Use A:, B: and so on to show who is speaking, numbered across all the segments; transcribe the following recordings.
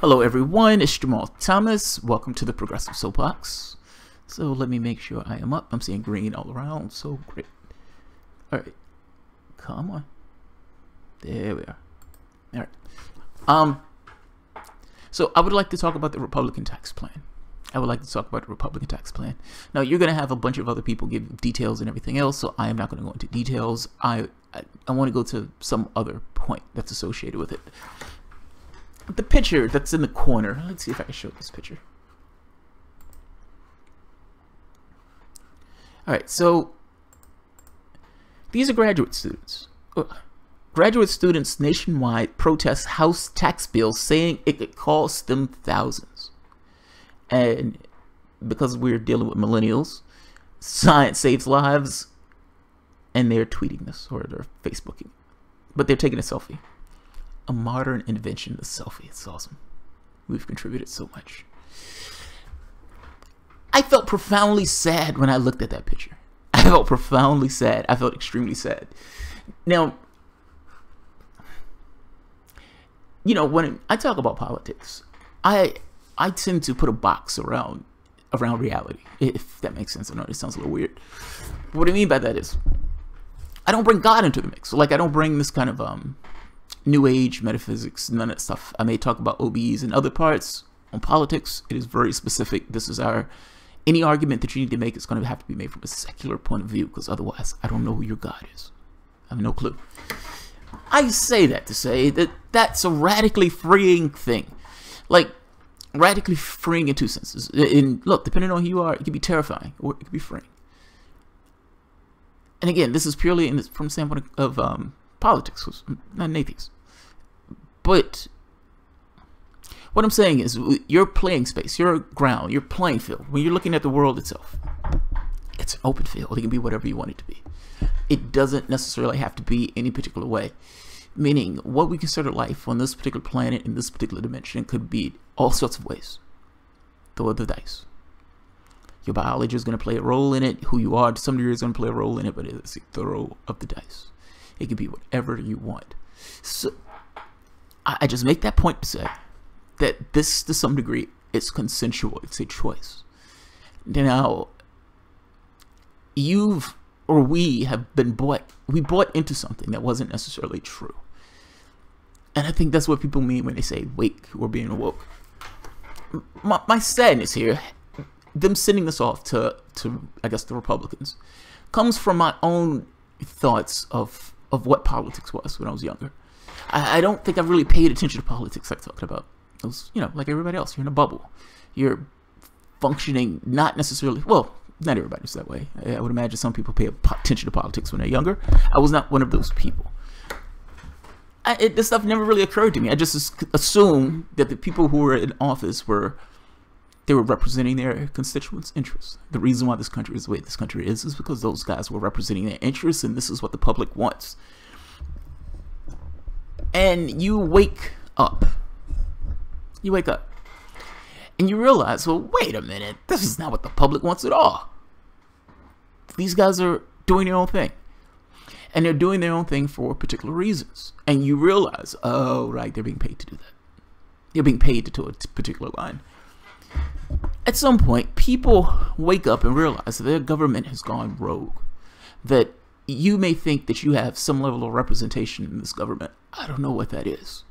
A: Hello everyone, it's Jamal Thomas. Welcome to the Progressive Soapbox. So let me make sure I am up. I'm seeing green all around, so great. Alright, come on. There we are. Alright. So I would like to talk about the Republican tax plan. Now you're going to have a bunch of other people give details and everything else, so I am not going to go into details. I want to go to some other point that's associated with it. The picture that's in the corner, let's see if I can show this picture. Alright, so these are graduate students. Graduate students nationwide protest House tax bills saying it could cost them thousands. And because we're dealing with millennials, science saves lives, and they're tweeting this or they're Facebooking. But they're taking a selfie. A modern invention, the selfie. It's awesome. We've contributed so much. I felt profoundly sad when I looked at that picture. I felt profoundly sad. I felt extremely sad. Now, you know, when I talk about politics, I tend to put a box around reality, if that makes sense. I know it sounds a little weird. But what I mean by that is, I don't bring God into the mix. So, like, I don't bring this kind of New Age metaphysics, none of that stuff. I may talk about OBs and other parts. On politics, it is very specific. This is any argument that you need to make is going to have to be made from a secular point of view, because otherwise I don't know who your God is. I have no clue. I say that to say that that's a radically freeing thing. Like, radically freeing in two senses. And look, depending on who you are, it can be terrifying or it can be freeing. And again, this is purely from the standpoint of politics. I'm not an atheist. But what I'm saying is, your playing space, your ground, your playing field, when you're looking at the world itself, it's an open field. It can be whatever you want it to be. It doesn't necessarily have to be any particular way. Meaning, what we consider life on this particular planet, in this particular dimension, could be all sorts of ways. Throw the dice. Your biology is going to play a role in it. Who you are to some degree is going to play a role in it, but it's a throw of the dice. It can be whatever you want. So, I just make that point to say that this, to some degree, is consensual. It's a choice. Now, we have been bought into something that wasn't necessarily true. And I think that's what people mean when they say wake or being awoke. My sadness here, them sending this off to I guess the Republicans, comes from my own thoughts of what politics was when I was younger. I don't think I've really paid attention to politics like I talked about. It was, you know, like everybody else, you're in a bubble. You're functioning not necessarily, well, not everybody's that way. I would imagine some people pay attention to politics when they're younger. I was not one of those people. This stuff never really occurred to me. I just assumed that the people who were in office were representing their constituents' interests. The reason why this country is the way this country is because those guys were representing their interests, and this is what the public wants. And you wake up. You wake up. And you realize, well, wait a minute. This is not what the public wants at all. These guys are doing their own thing. And they're doing their own thing for particular reasons. And you realize, oh, right, they're being paid to do that. They're being paid to toe a particular line. At some point, people wake up and realize that their government has gone rogue. That you may think that you have some level of representation in this government. I don't know what that is.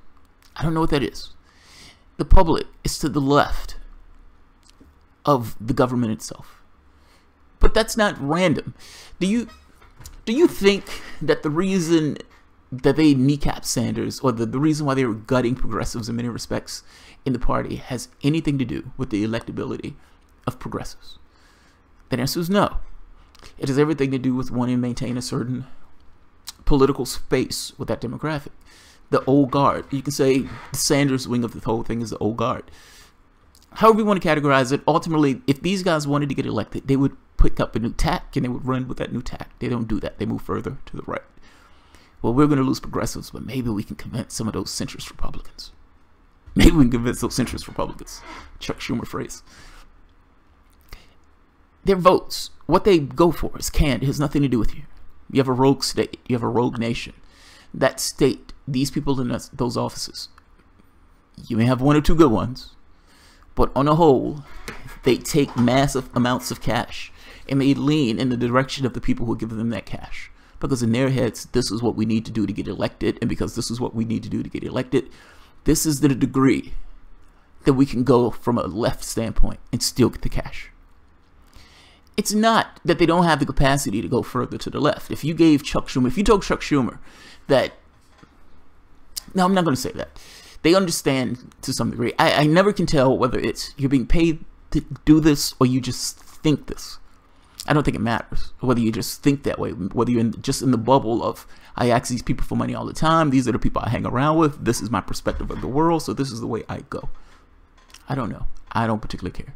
A: I don't know what that is. The public is to the left of the government itself. But that's not random. Do you think that the reason that they kneecapped Sanders, or the reason why they were gutting progressives in many respects in the party, has anything to do with the electability of progressives? The answer is no. It has everything to do with wanting to maintain a certain political space with that demographic. The old guard. You can say the Sanders wing of the whole thing is the old guard. However you want to categorize it, ultimately, if these guys wanted to get elected, they would pick up a new tack and they would run with that new tack. They don't do that. They move further to the right. Well, we're going to lose progressives, but maybe we can convince some of those centrist Republicans. Maybe we can convince those centrist Republicans. Chuck Schumer phrase. Their votes, what they go for is canned. It has nothing to do with you. You have a rogue state. You have a rogue nation. That state, these people in those offices, You may have one or two good ones, but on the whole, they take massive amounts of cash and may lean in the direction of the people who give them that cash. Because in their heads, this is what we need to do to get elected, and because this is what we need to do to get elected, this is the degree that we can go from a left standpoint and still get the cash. It's not that they don't have the capacity to go further to the left. If you told Chuck Schumer that, no, I'm not going to say that. They understand to some degree. I never can tell whether it's you're being paid to do this or you just think this. I don't think it matters whether you just think that way, whether you're just in the bubble of, I ask these people for money all the time. These are the people I hang around with. This is my perspective of the world. So this is the way I go. I don't know. I don't particularly care.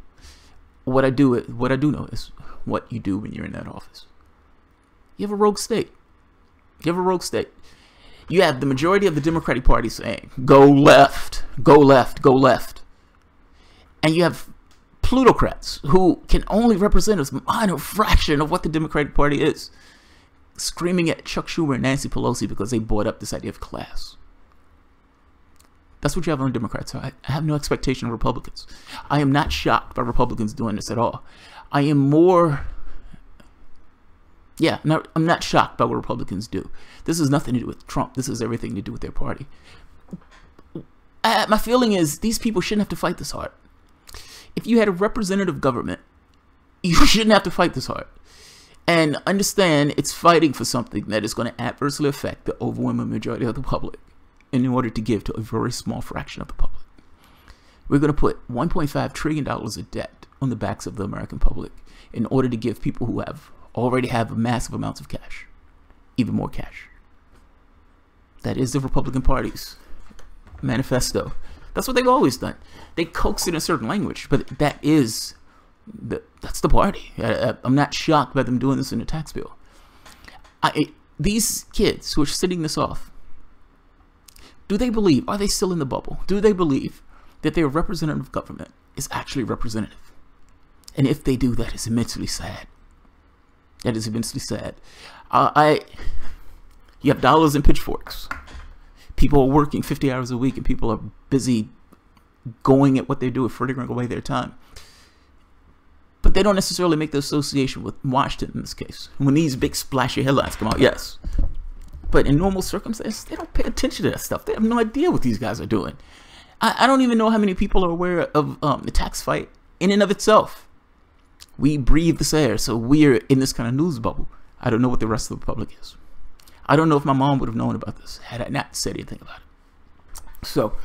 A: What I do know is what you do when you're in that office. You have a rogue state. You have a rogue state. You have the majority of the Democratic Party saying, go left, go left, go left. And you have plutocrats who can only represent a minor fraction of what the Democratic Party is, screaming at Chuck Schumer and Nancy Pelosi because they brought up this idea of class. That's what you have on Democrats. I have no expectation of Republicans. I am not shocked by Republicans doing this at all. I am more... Yeah, I'm not shocked by what Republicans do. This has nothing to do with Trump. This has everything to do with their party. My feeling is these people shouldn't have to fight this hard. If you had a representative government, you shouldn't have to fight this hard. And understand it's fighting for something that is going to adversely affect the overwhelming majority of the public in order to give to a very small fraction of the public. We're going to put $1.5 trillion of debt on the backs of the American public in order to give people who already have massive amounts of cash even more cash. That is the Republican Party's manifesto. That's what they've always done. They coax it in a certain language, but that's the party. I'm not shocked by them doing this in the tax bill. These kids who are sitting this off, are they still in the bubble? Do they believe that their representative government is actually representative? And if they do, that is immensely sad. That is immensely sad. You have dollars and pitchforks. People are working 50 hours a week and people are busy going at what they do, frittering away their time. But they don't necessarily make the association with Washington in this case. When these big splashy headlines come out, yes. But in normal circumstances, they don't pay attention to that stuff. They have no idea what these guys are doing. I don't even know how many people are aware of the tax fight in and of itself. We breathe this air, so we're in this kind of news bubble. I don't know what the rest of the public is. I don't know if my mom would have known about this had I not said anything about it. So,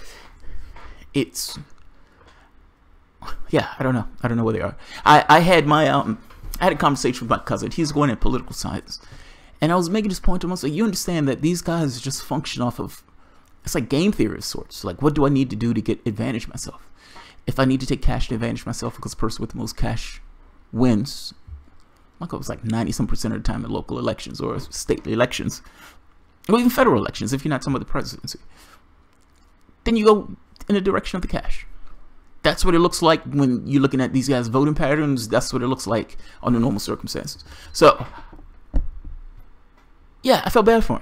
A: yeah, I don't know. I don't know where they are. I had a conversation with my cousin. He's going in political science. And I was making this point to him. I was like, you understand that these guys just function off of, it's like game theory of sorts. Like, what do I need to do to get advantage myself? If I need to take cash to advantage myself because the person with the most cash wins, like it was like 90% of the time in local elections or state elections, or even federal elections, if you're not talking about the presidency, then you go in the direction of the cash. That's what it looks like when you're looking at these guys' voting patterns. That's what it looks like under normal circumstances. So, yeah, I felt bad for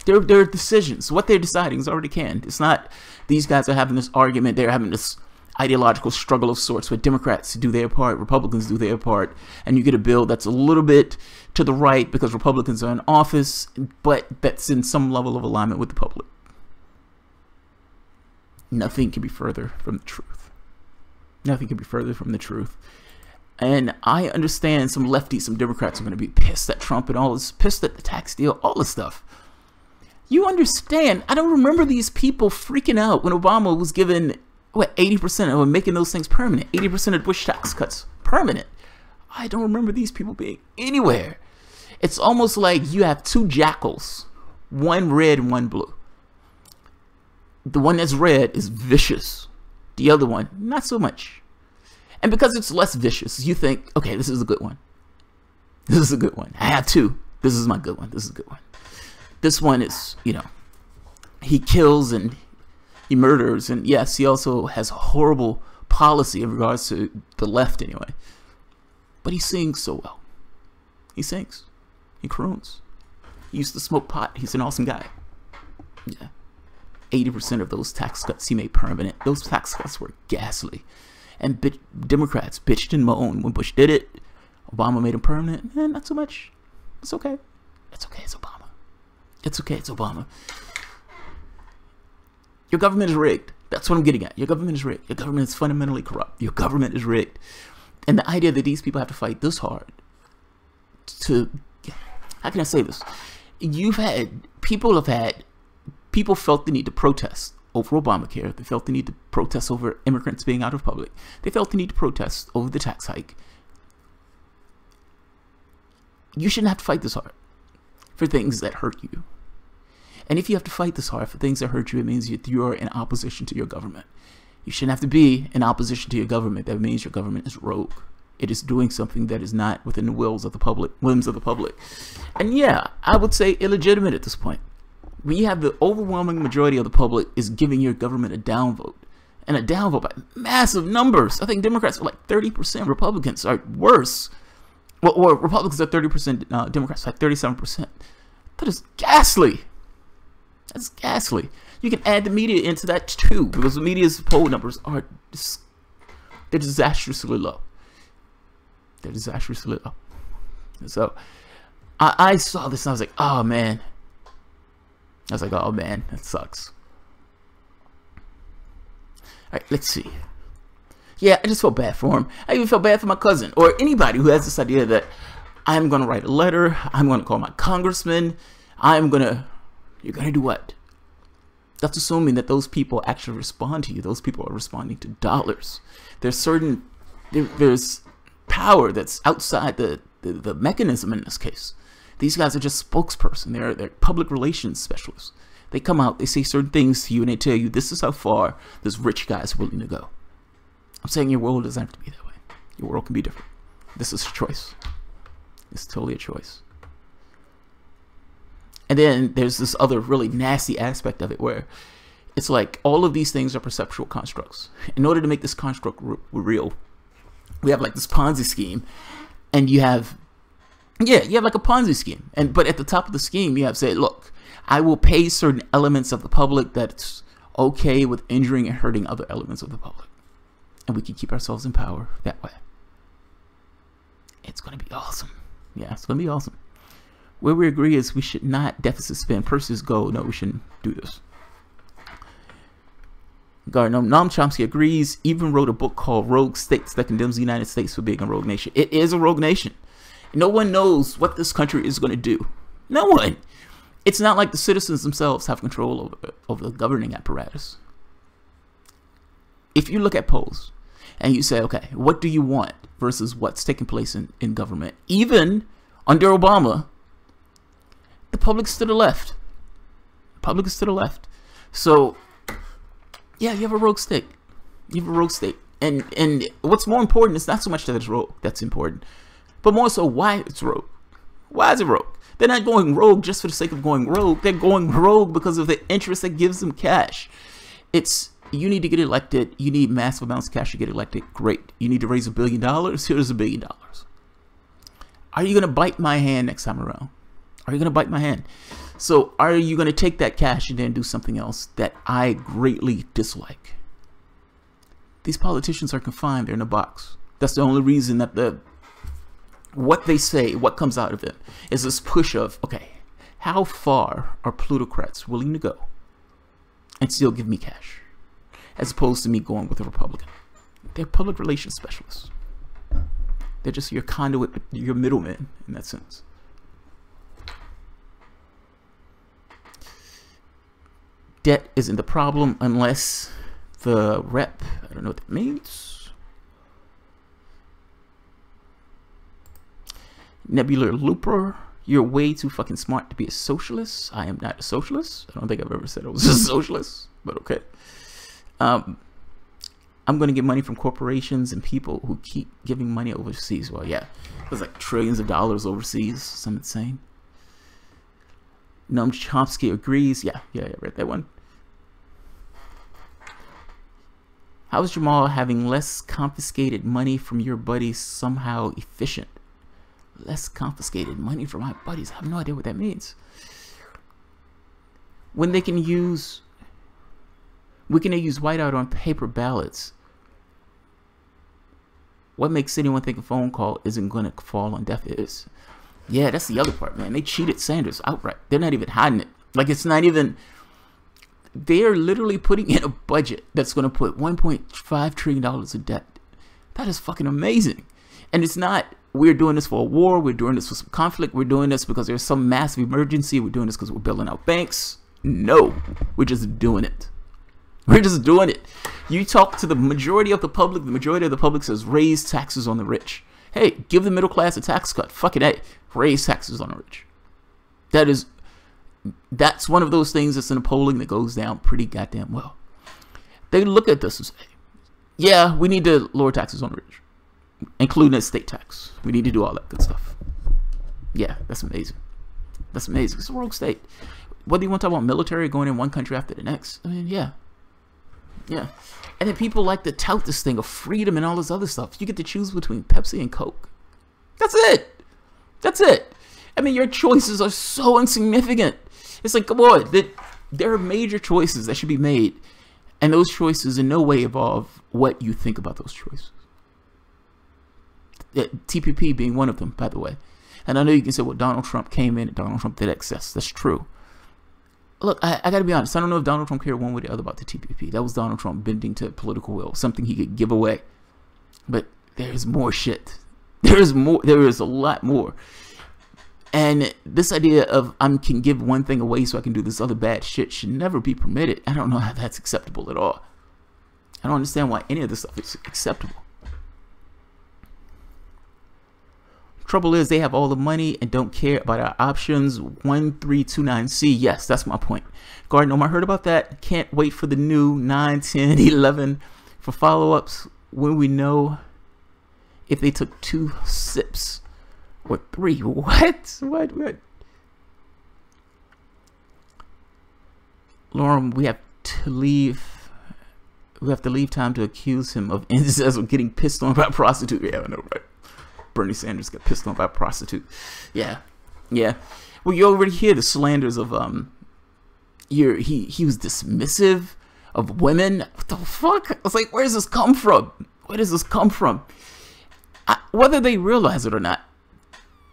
A: them. Their decisions, what they're deciding is already canned. It's not these guys are having this argument. They're having this ideological struggle of sorts where Democrats do their part, Republicans do their part, and you get a bill that's a little bit to the right because Republicans are in office, but that's in some level of alignment with the public. Nothing can be further from the truth. Nothing can be further from the truth. And I understand some lefties, some Democrats are going to be pissed at Trump and all this, pissed at the tax deal, all this stuff. You understand, I don't remember these people freaking out when Obama was given, 80% of making those things permanent. 80% of Bush tax cuts permanent. I don't remember these people being anywhere. It's almost like you have two jackals, one red and one blue. The one that's red is vicious. The other one, not so much. And because it's less vicious, you think, okay, this is a good one. This is a good one. I have two. This is my good one. This is a good one. This one is, he kills and he murders. And yes, he also has horrible policy in regards to the left anyway. But he sings so well. He sings. He croons. He used to smoke pot. He's an awesome guy. Yeah. 80% of those tax cuts he made permanent. Those tax cuts were ghastly. And Democrats bitched and moaned when Bush did it. Obama made them permanent. Not so much. It's okay. It's okay, it's Obama. It's okay, it's Obama. Your government is rigged. That's what I'm getting at. Your government is rigged. Your government is fundamentally corrupt. Your government is rigged. And the idea that these people have to fight this hard to, how can I say this? People felt the need to protest over Obamacare. They felt the need to protest over immigrants being out of public. They felt the need to protest over the tax hike. You shouldn't have to fight this hard for things that hurt you. And if you have to fight this hard for things that hurt you, it means you're in opposition to your government. You shouldn't have to be in opposition to your government. That means your government is rogue. It is doing something that is not within the whims of the public. And yeah, I would say illegitimate at this point. When you have the overwhelming majority of the public is giving your government a downvote, and a downvote by massive numbers. I think Democrats are like 30%. Republicans are worse. Or Republicans are 30%. Democrats are like 37%. That is ghastly. That's ghastly. You can add the media into that too, because the media's poll numbers are they're disastrously low. They're disastrously low. So I saw this and I was like, oh man. I was like, oh man, that sucks. Alright, let's see. Yeah, I just felt bad for him. I even felt bad for my cousin or anybody who has this idea that I'm gonna write a letter, I'm gonna call my congressman, you're gonna do what? That's assuming that those people actually respond to you. Those people are responding to dollars. There's power that's outside the mechanism in this case. These guys are just spokesperson. They're public relations specialists. They come out, they say certain things to you, and they tell you this is how far this rich guy is willing to go. I'm saying your world doesn't have to be that way. Your world can be different. This is a choice. It's totally a choice. And then there's this other really nasty aspect of it where it's like all of these things are perceptual constructs. In order to make this construct real, we have like this Ponzi scheme, and you have like a Ponzi scheme. But at the top of the scheme, you have said, look, I will pay certain elements of the public that's okay with injuring and hurting other elements of the public. And we can keep ourselves in power that way. It's going to be awesome. Yeah, it's going to be awesome. Where we agree is we should not deficit spend. Purses go, no, we shouldn't do this. Noam Chomsky agrees, even wrote a book called Rogue States that condemns the United States for being a rogue nation. It is a rogue nation. No one knows what this country is going to do. No one. It's not like the citizens themselves have control over the governing apparatus. If you look at polls and you say, okay, what do you want versus what's taking place in government, even under Obama, the public's to the left. The public is to the left. So, yeah, you have a rogue state. You have a rogue state. And what's more important is not so much that it's rogue. That's important. But more so why it's rogue. Why is it rogue? They're not going rogue just for the sake of going rogue. They're going rogue because of the interest that gives them cash. You need to get elected. You need massive amounts of cash to get elected. Great. You need to raise $1 billion. Here's $1 billion. Are you going to bite my hand next time around? Are you going to bite my hand? So are you going to take that cash and then do something else that I greatly dislike? These politicians are confined. They're in a box. That's the only reason that what they say, what comes out of it, is this push of, okay, how far are plutocrats willing to go and still give me cash? As opposed to me going with a Republican. They're public relations specialists. They're just your conduit, your middlemen in that sense. Debt isn't the problem unless the rep, I don't know what that means. Nebular Looper, you're way too fucking smart to be a socialist. I am not a socialist. I don't think I've ever said I was a socialist, but okay. I'm going to get money from corporations and people who keep giving money overseas. Well, yeah, there's like trillions of dollars overseas. Some insane. Noam Chomsky agrees. Yeah, I read that one. How is Jamal having less confiscated money from your buddies somehow efficient? Less confiscated money from my buddies. I have no idea what that means. When they can use We can use whiteout on paper ballots. What makes anyone think a phone call isn't going to fall on deaf ears? Yeah, that's the other part, man. They cheated Sanders outright. They're not even hiding it. Like, it's not even... They're literally putting in a budget that's going to put $1.5 trillion in debt. That is fucking amazing. And it's not, we're doing this for a war, we're doing this for some conflict, we're doing this because there's some massive emergency, we're doing this because we're bailing out banks. No, we're just doing it. We're just doing it. You talk to the majority of the public says raise taxes on the rich. Hey, give the middle class a tax cut. Fucking A, raise taxes on the rich. That's one of those things that's in a polling that goes down pretty goddamn well. They look at this and say, yeah, we need to lower taxes on the rich, including a state tax. We need to do all that good stuff. Yeah, that's amazing. That's amazing. It's a rogue state. Whether you want to talk about military going in one country after the next, I mean, yeah. Yeah. And then people like to tout this thing of freedom and all this other stuff. You get to choose between Pepsi and Coke. That's it. That's it. I mean, your choices are so insignificant. It's like, come on. There are major choices that should be made. And those choices in no way involve what you think about those choices. TPP being one of them, by the way. And I know you can say, well, Donald Trump came in and Donald Trump did excess. That's true. Look, I got to be honest. I don't know if Donald Trump cared one way or the other about the TPP. That was Donald Trump bending to political will, something he could give away. But there's more shit. There is more. There is a lot more. And this idea of I can give one thing away so I can do this other bad shit should never be permitted. I don't know how that's acceptable at all. I don't understand why any of this stuff is acceptable. Trouble is, they have all the money and don't care about our options. 1329C. Yes, that's my point. Garden, I heard about that. Can't wait for the new 9, 10, 11 for follow-ups when we know if they took 2 sips or 3. What? What? Lauren, we have to leave. We have to leave time to accuse him of incest or getting pissed on by a prostitute. Yeah, I know, right? Bernie Sanders got pissed on by a prostitute. Yeah. Well, you already hear the slanders of he was dismissive of women. What the fuck? I was like, where does this come from? Where does this come from? Whether they realize it or not,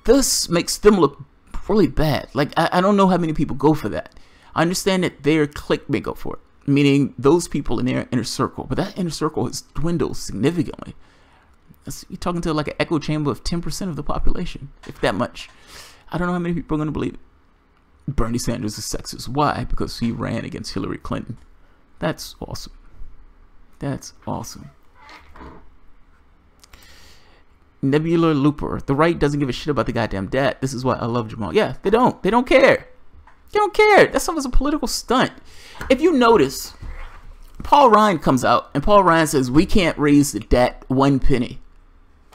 A: this makes them look really bad. Like, I don't know how many people go for that. I understand that their clique may go for it, meaning those people in their inner circle, but that inner circle has dwindled significantly. You're talking to like an echo chamber of 10% of the population, if that much. I don't know how many people are going to believe it. Bernie Sanders is sexist. Why? Because he ran against Hillary Clinton. That's awesome. That's awesome. Nebula Looper. The right doesn't give a shit about the goddamn debt. This is why I love Jamal. Yeah, they don't. They don't care. They don't care. That stuff is a political stunt. If you notice, Paul Ryan comes out and Paul Ryan says, we can't raise the debt 1 penny.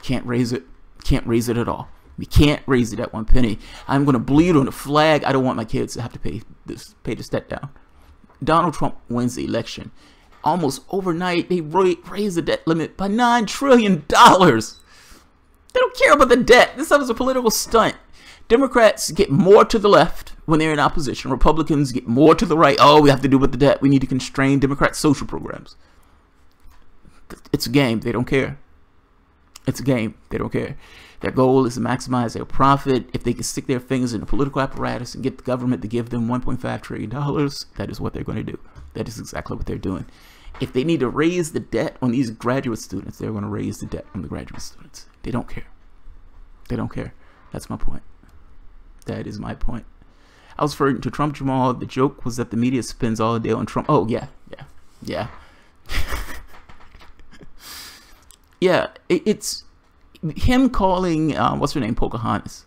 A: Can't raise it. Can't raise it at all. We can't raise it at 1 penny. I'm going to bleed on the flag. I don't want my kids to have to pay this debt down. Donald Trump wins the election. Almost overnight, they raised the debt limit by $9 trillion. They don't care about the debt. This stuff is a political stunt. Democrats get more to the left when they're in opposition. Republicans get more to the right. Oh, we have to do with the debt. We need to constrain Democrats' social programs. It's a game. They don't care. It's a game. They don't care. Their goal is to maximize their profit. If they can stick their fingers in the political apparatus and get the government to give them $1.5 trillion, that is what they're going to do. That is exactly what they're doing. If they need to raise the debt on these graduate students, they're going to raise the debt on the graduate students. They don't care. They don't care. That's my point. That is my point. I was referring to Trump, Jamal. The joke was that the media spends all day on Trump. Oh, yeah. Yeah, it's him calling, what's her name, Pocahontas.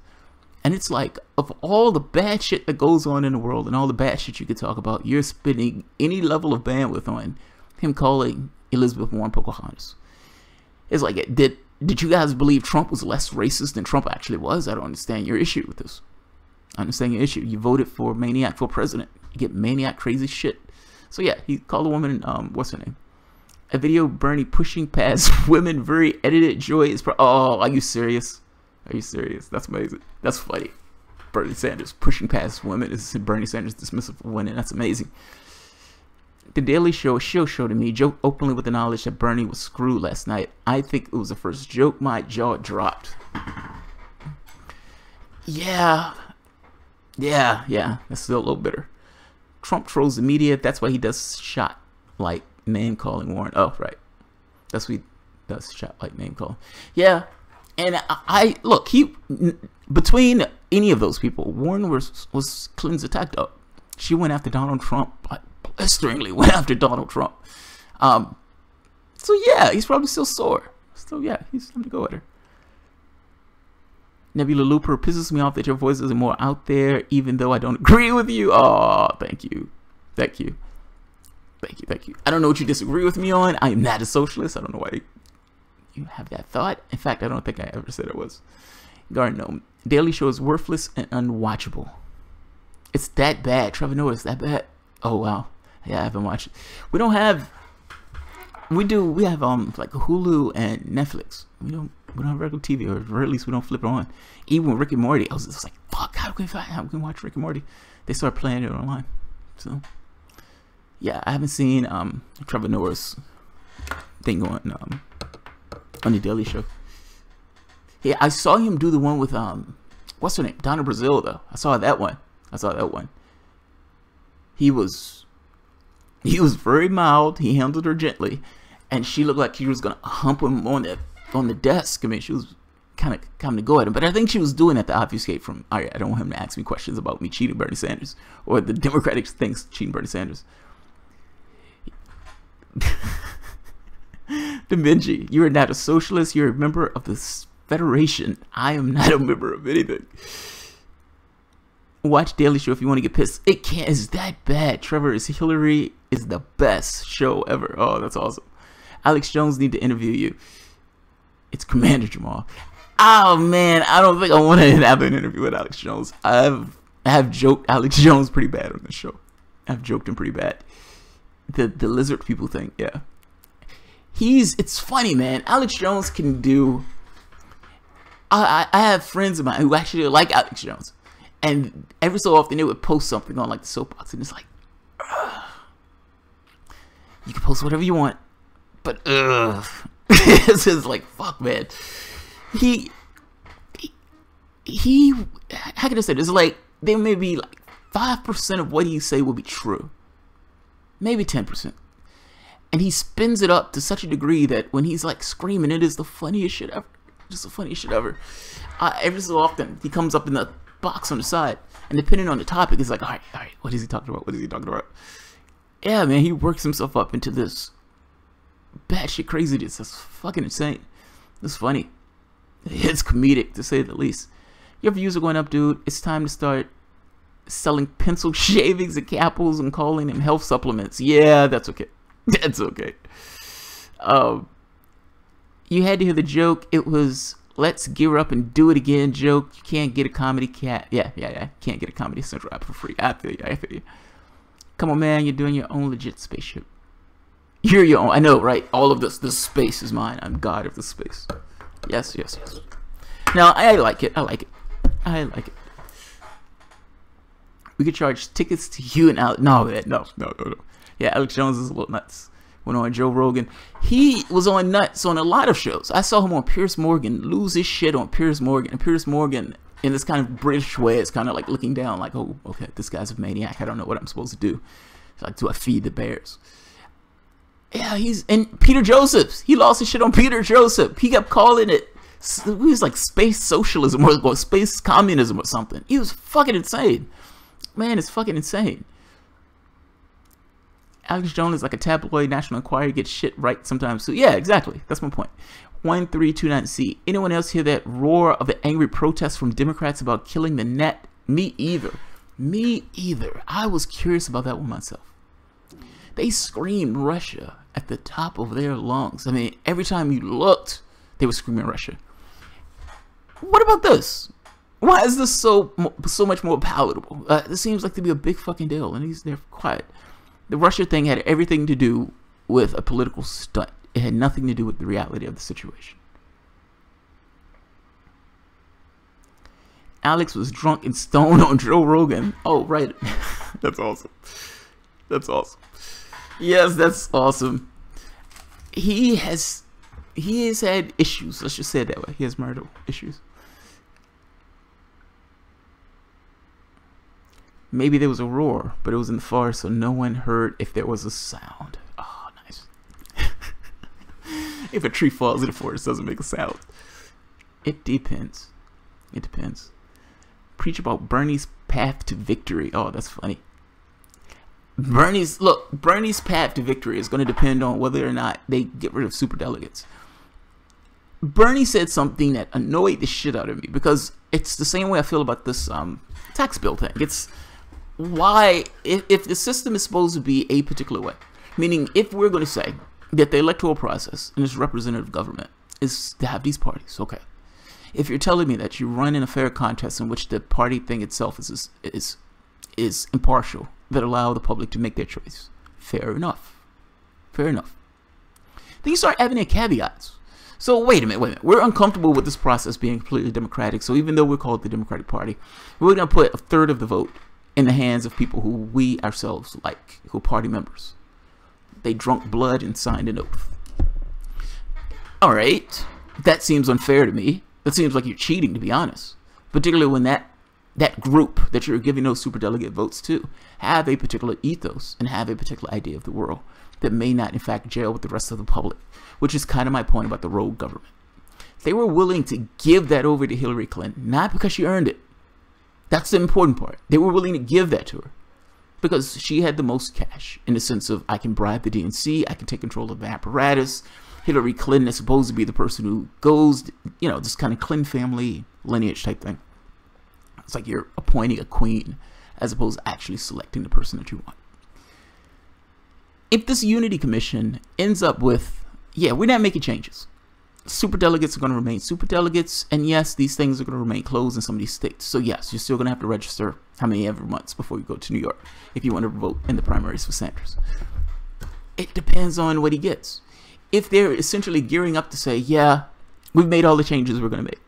A: And it's like, of all the bad shit that goes on in the world and all the bad shit you could talk about, you're spending any level of bandwidth on him calling Elizabeth Warren Pocahontas. It's like, did you guys believe Trump was less racist than Trump actually was? I don't understand your issue with this. I understand your issue. You voted for Maniac for president. You get Maniac crazy shit. So yeah, he called a woman, what's her name? A video Bernie pushing past women, very edited. Joy is oh, are you serious? Are you serious? That's amazing. That's funny. Bernie Sanders pushing past women is Bernie Sanders dismissive of women. That's amazing. The Daily Show, a show to me, joked openly with the knowledge that Bernie was screwed last night. I think it was the first joke. My jaw dropped. Yeah. That's still a little bitter. Trump trolls the media. That's why he does shot like name calling Warren. Oh, right. That's what he does, shot like name calling. Yeah. And I look, between any of those people, Warren was Clinton's attack dog. She went after Donald Trump, like blisteringly went after Donald Trump. So yeah, he's probably still sore. So yeah, he's time to go at her. Nebula Looper, pisses me off that your voice is more out there, even though I don't agree with you. Oh, thank you. I don't know what you disagree with me on. I am not a socialist. I don't know why you have that thought. In fact, I don't think I ever said I was. Garden Gnome, Daily Show is worthless and unwatchable. It's that bad. Trevor Noah, it's that bad. Oh wow. Yeah, I haven't watched it. We have like Hulu and Netflix. We don't have regular TV, or at least we don't flip it on. Even with Rick and Morty, I was just like, fuck, how can we watch Rick and Morty? They start playing it online. So yeah, I haven't seen Trevor Noah's thing on the Daily Show. Yeah, I saw him do the one with what's her name? Donna Brazile though. I saw that one. He was very mild. He handled her gently, and she looked like she was gonna hump him on the desk. I mean, she was kind of coming to go at him, but I think she was doing that to obfuscate from, I don't want him to ask me questions about me cheating Bernie Sanders, or the Democratic things cheating Bernie Sanders. Benji, you are not a socialist. You're a member of the Federation. I am not a member of anything. Watch Daily Show if you want to get pissed. It can't. It's that bad. Trevor is Hillary is the best show ever. Oh, that's awesome. Alex Jones need to interview you. It's Commander Jamal. Oh man, I don't think I want to have an interview with Alex Jones. I have joked Alex Jones pretty bad on this show. I've joked him pretty bad. The lizard people thing, yeah. It's funny, man. Alex Jones can do. I have friends of mine who actually like Alex Jones, and every so often they would post something on like the soapbox, and it's like, you can post whatever you want, but it's just like, fuck, man. He how can I say this? It's like there may be like 5% of what he say will be true, maybe 10%. And he spins it up to such a degree that when he's like screaming, it is the funniest shit ever. Just the funniest shit ever. Every so often, he comes up in the box on the side, and depending on the topic, it's like, all right, what is he talking about? Yeah, man, he works himself up into this batshit craziness. That's fucking insane. It's funny. It's comedic, to say the least. Your views are going up, dude. It's time to start selling pencil shavings and capsules and calling them health supplements. Yeah, that's okay. That's okay. You had to hear the joke. It was, let's gear up and do it again joke. You can't get a comedy cat. Yeah. Can't get a Comedy Central app for free. I feel you. Come on, man. You're doing your own legit spaceship. You're your own. I know, right? All of this space is mine. I'm God of the space. Yes. Now, I like it. We could charge tickets to you and Alex. No. Yeah, Alex Jones is a little nuts. Went on Joe Rogan. He was on nuts on a lot of shows. I saw him on Piers Morgan lose his shit on Piers Morgan. And Piers Morgan, in this kind of British way, is kind of like looking down like, oh, okay, this guy's a maniac. I don't know what I'm supposed to do. It's like, do I feed the bears? Yeah, and Peter Joseph. He lost his shit on Peter Joseph. He kept calling it, he was like space socialism or space communism or something. He was fucking insane. Man, it's fucking insane. Alex Jones is like a tabloid National Enquirer, gets shit right sometimes. So yeah, exactly. That's my point. 1329C. Anyone else hear that roar of the angry protests from Democrats about killing the net? Me either. I was curious about that one myself. They screamed Russia at the top of their lungs. I mean, every time you looked, they were screaming Russia. What about this? Why is this so much more palatable? This seems like to be a big fucking deal, and they're quiet. The Russia thing had everything to do with a political stunt. It had nothing to do with the reality of the situation. Alex was drunk and stoned on Joe Rogan. Oh, right. That's awesome. Yes, that's awesome. He has had issues. Let's just say it that way. He has marital issues. Maybe there was a roar, but it was in the forest, so no one heard if there was a sound. Oh, nice. If a tree falls in the forest, it doesn't make a sound. It depends. It depends. Preach about Bernie's path to victory. Oh, that's funny. Bernie's path to victory is going to depend on whether or not they get rid of superdelegates. Bernie said something that annoyed the shit out of me, because it's the same way I feel about this tax bill thing. It's why, if the system is supposed to be a particular way, meaning if we're going to say that the electoral process and its representative government is to have these parties, okay. If you're telling me that you run in a fair contest in which the party thing itself is impartial, that allow the public to make their choice, fair enough. Fair enough. Then you start adding in caveats. So wait a minute. We're uncomfortable with this process being completely democratic. So even though we're called the Democratic Party, we're going to put a third of the vote in the hands of people who we ourselves like, who are party members. They drunk blood and signed an oath. All right. That seems unfair to me. That seems like you're cheating, to be honest. Particularly when that group that you're giving those superdelegate votes to have a particular ethos and have a particular idea of the world that may not, in fact, gel with the rest of the public, which is kind of my point about the rogue government. They were willing to give that over to Hillary Clinton, not because she earned it. That's the important part. They were willing to give that to her because she had the most cash, in the sense of, I can bribe the DNC, I can take control of the apparatus. Hillary Clinton is supposed to be the person who goes, you know, this kind of Clinton family lineage type thing. It's like you're appointing a queen as opposed to actually selecting the person that you want. If this unity commission ends up with, yeah, we're not making changes. Superdelegates are going to remain superdelegates. And yes, these things are going to remain closed in some of these states. So yes, you're still going to have to register how many ever months before you go to New York if you want to vote in the primaries for Sanders. It depends on what he gets. If they're essentially gearing up to say, yeah, we've made all the changes we're going to make,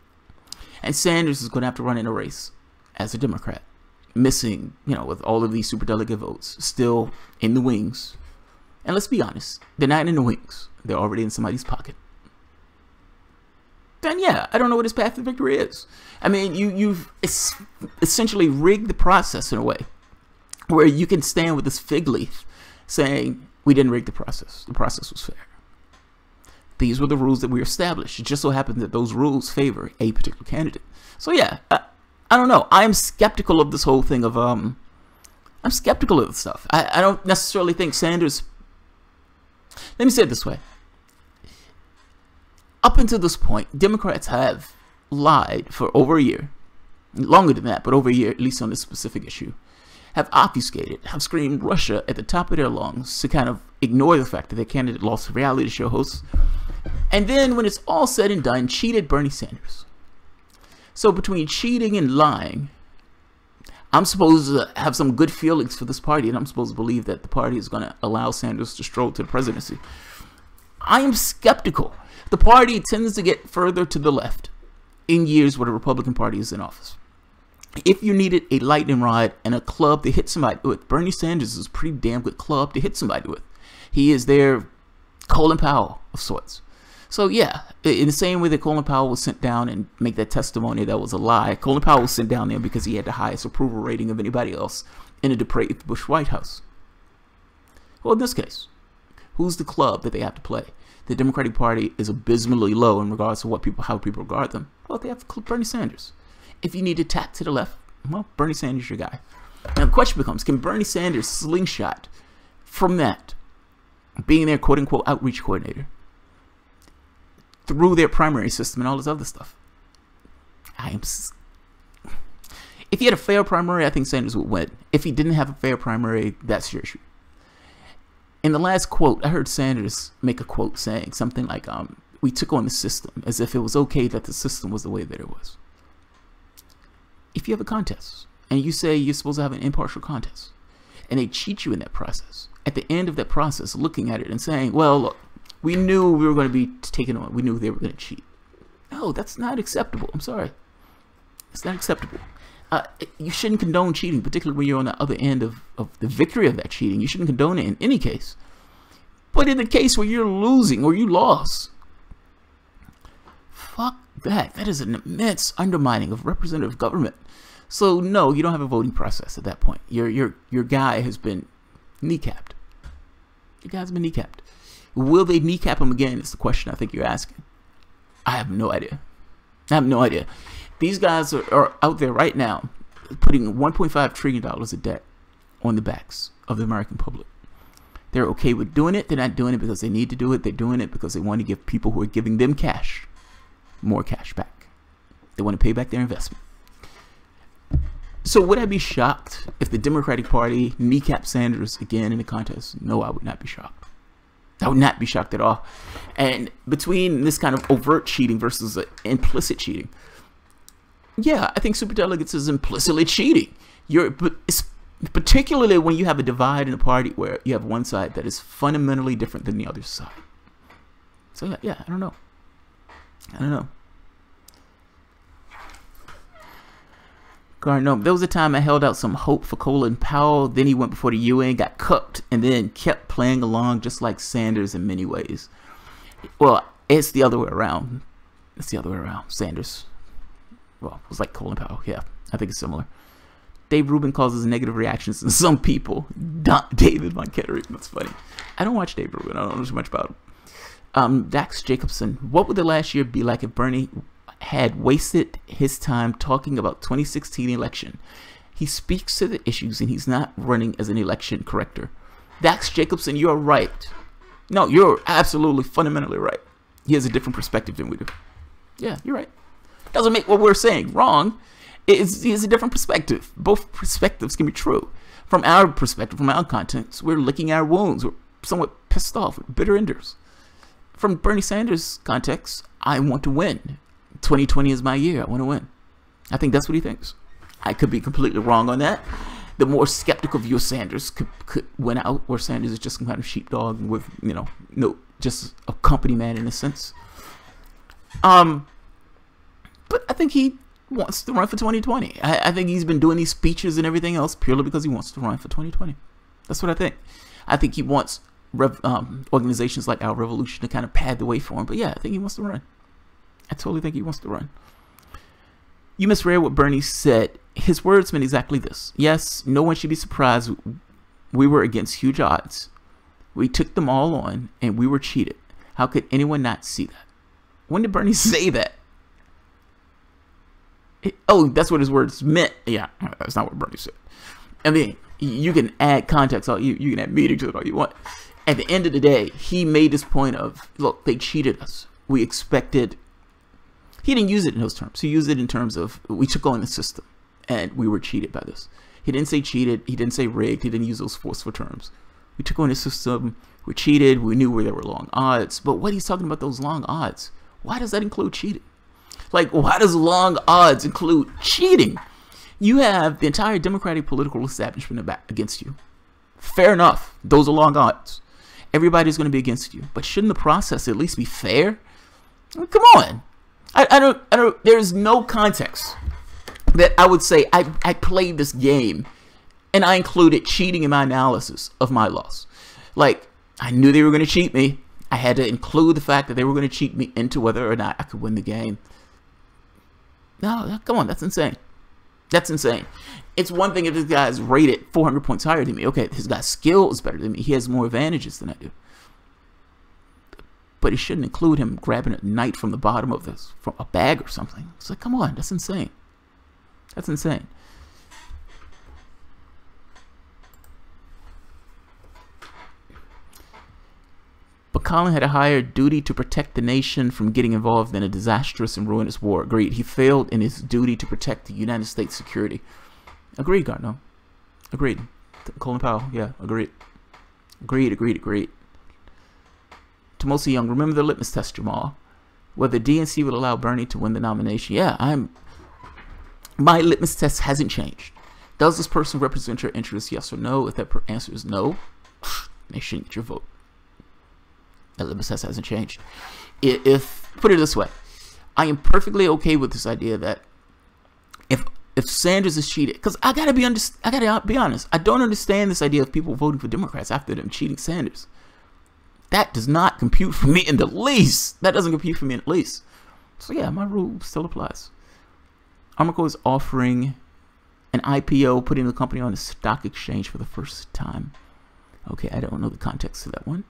A: and Sanders is going to have to run in a race as a Democrat, missing, you know, with all of these superdelegate votes still in the wings. And let's be honest, they're not in the wings. They're already in somebody's pocket. Then yeah, I don't know what his path to victory is. I mean, you've essentially rigged the process in a way where you can stand with this fig leaf saying, we didn't rig the process. The process was fair. These were the rules that we established. It just so happened that those rules favor a particular candidate. So yeah, I don't know. I'm skeptical of this whole thing of, I'm skeptical of this stuff. I don't necessarily think Sanders, let me say it this way. Up until this point, Democrats have lied for over a year, longer than that, but over a year, at least on this specific issue, have obfuscated, have screamed Russia at the top of their lungs to kind of ignore the fact that their candidate lost reality show hosts, and then when it's all said and done, cheated Bernie Sanders. So between cheating and lying, I'm supposed to have some good feelings for this party, and I'm supposed to believe that the party is going to allow Sanders to stroll to the presidency. I am skeptical. The party tends to get further to the left in years where the Republican Party is in office. If you needed a lightning rod and a club to hit somebody with, Bernie Sanders is a pretty damn good club to hit somebody with. He is their Colin Powell of sorts. So yeah, in the same way that Colin Powell was sent down and make that testimony that was a lie, Colin Powell was sent down there because he had the highest approval rating of anybody else in a depraved Bush White House. Well, in this case, who's the club that they have to play? The Democratic Party is abysmally low in regards to how people regard them. Well, they have Bernie Sanders. If you need to tap to the left, well, Bernie Sanders is your guy. Now the question becomes, can Bernie Sanders slingshot from that, being their quote-unquote outreach coordinator, through their primary system and all this other stuff? If he had a fair primary, I think Sanders would win. If he didn't have a fair primary, that's your issue. In the last quote, I heard Sanders make a quote saying something like, we took on the system as if it was okay that the system was the way that it was. If you have a contest and you say you're supposed to have an impartial contest and they cheat you in that process, at the end of that process, looking at it and saying, well, look, we knew we were going to be taken on. We knew they were going to cheat. No, that's not acceptable. I'm sorry. It's not acceptable. You shouldn't condone cheating, particularly when you're on the other end of the victory of that cheating. You shouldn't condone it in any case. But in the case where you're losing or you lost, fuck that. That is an immense undermining of representative government. So no, you don't have a voting process at that point. Your guy has been kneecapped. Your guy's been kneecapped. Will they kneecap him again is the question I think you're asking. I have no idea. I have no idea. These guys are out there right now putting $1.5 trillion of debt on the backs of the American public. They're okay with doing it. They're not doing it because they need to do it. They're doing it because they want to give people who are giving them cash more cash back. They want to pay back their investment. So would I be shocked if the Democratic Party kneecapped Sanders again in the contest? No, I would not be shocked. I would not be shocked at all. And between this kind of overt cheating versus implicit cheating, yeah, I think superdelegates is implicitly cheating. It's particularly when you have a divide in a party where you have one side that is fundamentally different than the other side. So yeah, I don't know. Garno, there was a time I held out some hope for Colin Powell. Then he went before the UN, got cucked, and then kept playing along just like Sanders in many ways. Well, it's the other way around. Sanders, well, it was like Colin Powell. Yeah, I think it's similar. Dave Rubin causes negative reactions in some people. David Von Kettering, that's funny. I don't watch Dave Rubin. I don't know too much about him. Dax Jacobson, what would the last year be like if Bernie had wasted his time talking about 2016 election? He speaks to the issues and he's not running as an election corrector. Dax Jacobson, you're right. No, you're absolutely fundamentally right. He has a different perspective than we do. Yeah, you're right. Doesn't make what we're saying wrong. He has a different perspective. Both perspectives can be true. From our perspective, from our context, we're licking our wounds. We're somewhat pissed off. We're bitter enders. From Bernie Sanders' context, I want to win. 2020 is my year. I want to win. I think that's what he thinks. I could be completely wrong on that. The more skeptical view of Sanders could win out, where Sanders is just some kind of sheepdog with, no, just a company man in a sense. But I think he wants to run for 2020. I think he's been doing these speeches and everything else purely because he wants to run for 2020. That's what I think. I think he wants organizations like Our Revolution to kind of pad the way for him. But yeah, I think he wants to run. I totally think he wants to run. You misread what Bernie said. His words meant exactly this. Yes, no one should be surprised. We were against huge odds. We took them all on, and we were cheated. How could anyone not see that? When did Bernie say that? That's what his words meant. Yeah, that's not what Bernie said. I mean, you can add context. You can add meaning to it all you want. At the end of the day, he made this point of, look, they cheated us. We expected. He didn't use it in those terms. He used it in terms of, we took on the system and we were cheated by this. He didn't say cheated. He didn't say rigged. He didn't use those forceful terms. We took on the system. We cheated. We knew where there were long odds. But what he's talking about, those long odds, why does that include cheating? Like, why does long odds include cheating? You have the entire Democratic political establishment against you. Fair enough. Those are long odds. Everybody's going to be against you. But shouldn't the process at least be fair? I mean, come on. I don't, there's no context that I would say I played this game and I included cheating in my analysis of my loss. Like, I knew they were going to cheat me. I had to include the fact that they were going to cheat me into whether or not I could win the game. No, come on, that's insane. That's insane. It's one thing if this guy's rated 400 points higher than me. Okay, this guy's skill is better than me. He has more advantages than I do. But it shouldn't include him grabbing a knight from the bottom of this, from a bag or something. It's like, come on, that's insane. That's insane. But Colin had a higher duty to protect the nation from getting involved in a disastrous and ruinous war. Agreed. He failed in his duty to protect the United States security. Agreed, Garno. Agreed. Colin Powell, yeah, agreed. Agreed. Tomosi Young, remember the litmus test, Jamal. Whether DNC will allow Bernie to win the nomination. Yeah, my litmus test hasn't changed. Does this person represent your interests, yes or no? If that answer is no, they shouldn't get your vote. That litmus test hasn't changed. If put it this way, I am perfectly okay with this idea that if Sanders is cheated, because I gotta be honest, I don't understand this idea of people voting for Democrats after them cheating Sanders. That does not compute for me in the least. That doesn't compute for me in the least. So yeah, my rule still applies. Armco is offering an IPO, putting the company on the stock exchange for the first time. Okay, I don't know the context of that one.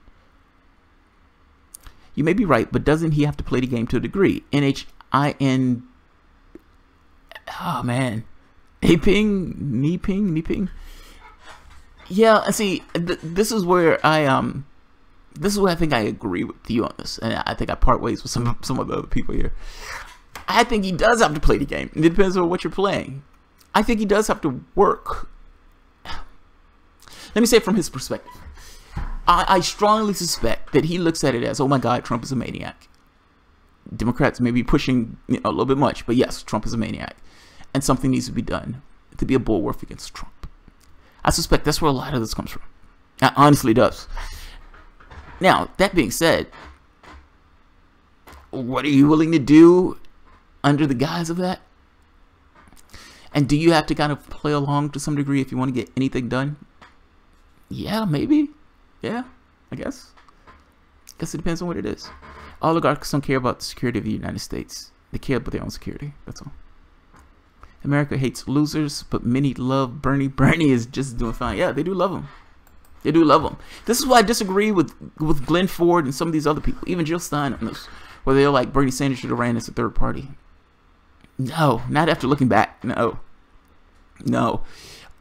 A: You may be right, but doesn't he have to play the game to a degree? NHIN. Oh man, Niping. Yeah, see, this is where this is where I think I agree with you on this, and I think I part ways with some of the other people here. I think he does have to play the game. It depends on what you're playing. I think he does have to work. Let me say it from his perspective. I strongly suspect that he looks at it as, oh my God, Trump is a maniac. Democrats may be pushing a little bit much, but yes, Trump is a maniac. And something needs to be done to be a bulwark against Trump. I suspect that's where a lot of this comes from. It honestly does. Now, that being said, what are you willing to do under the guise of that? And do you have to kind of play along to some degree if you want to get anything done? Yeah, maybe. Yeah, I guess. Guess it depends on what it is. Oligarchs don't care about the security of the United States. They care about their own security. That's all. America hates losers, but many love Bernie. Bernie is just doing fine. Yeah, they do love him. They do love him. This is why I disagree with Glenn Ford and some of these other people, even Jill Stein on this, where they're like Bernie Sanders should have ran as a third party. No, not after looking back. No. No.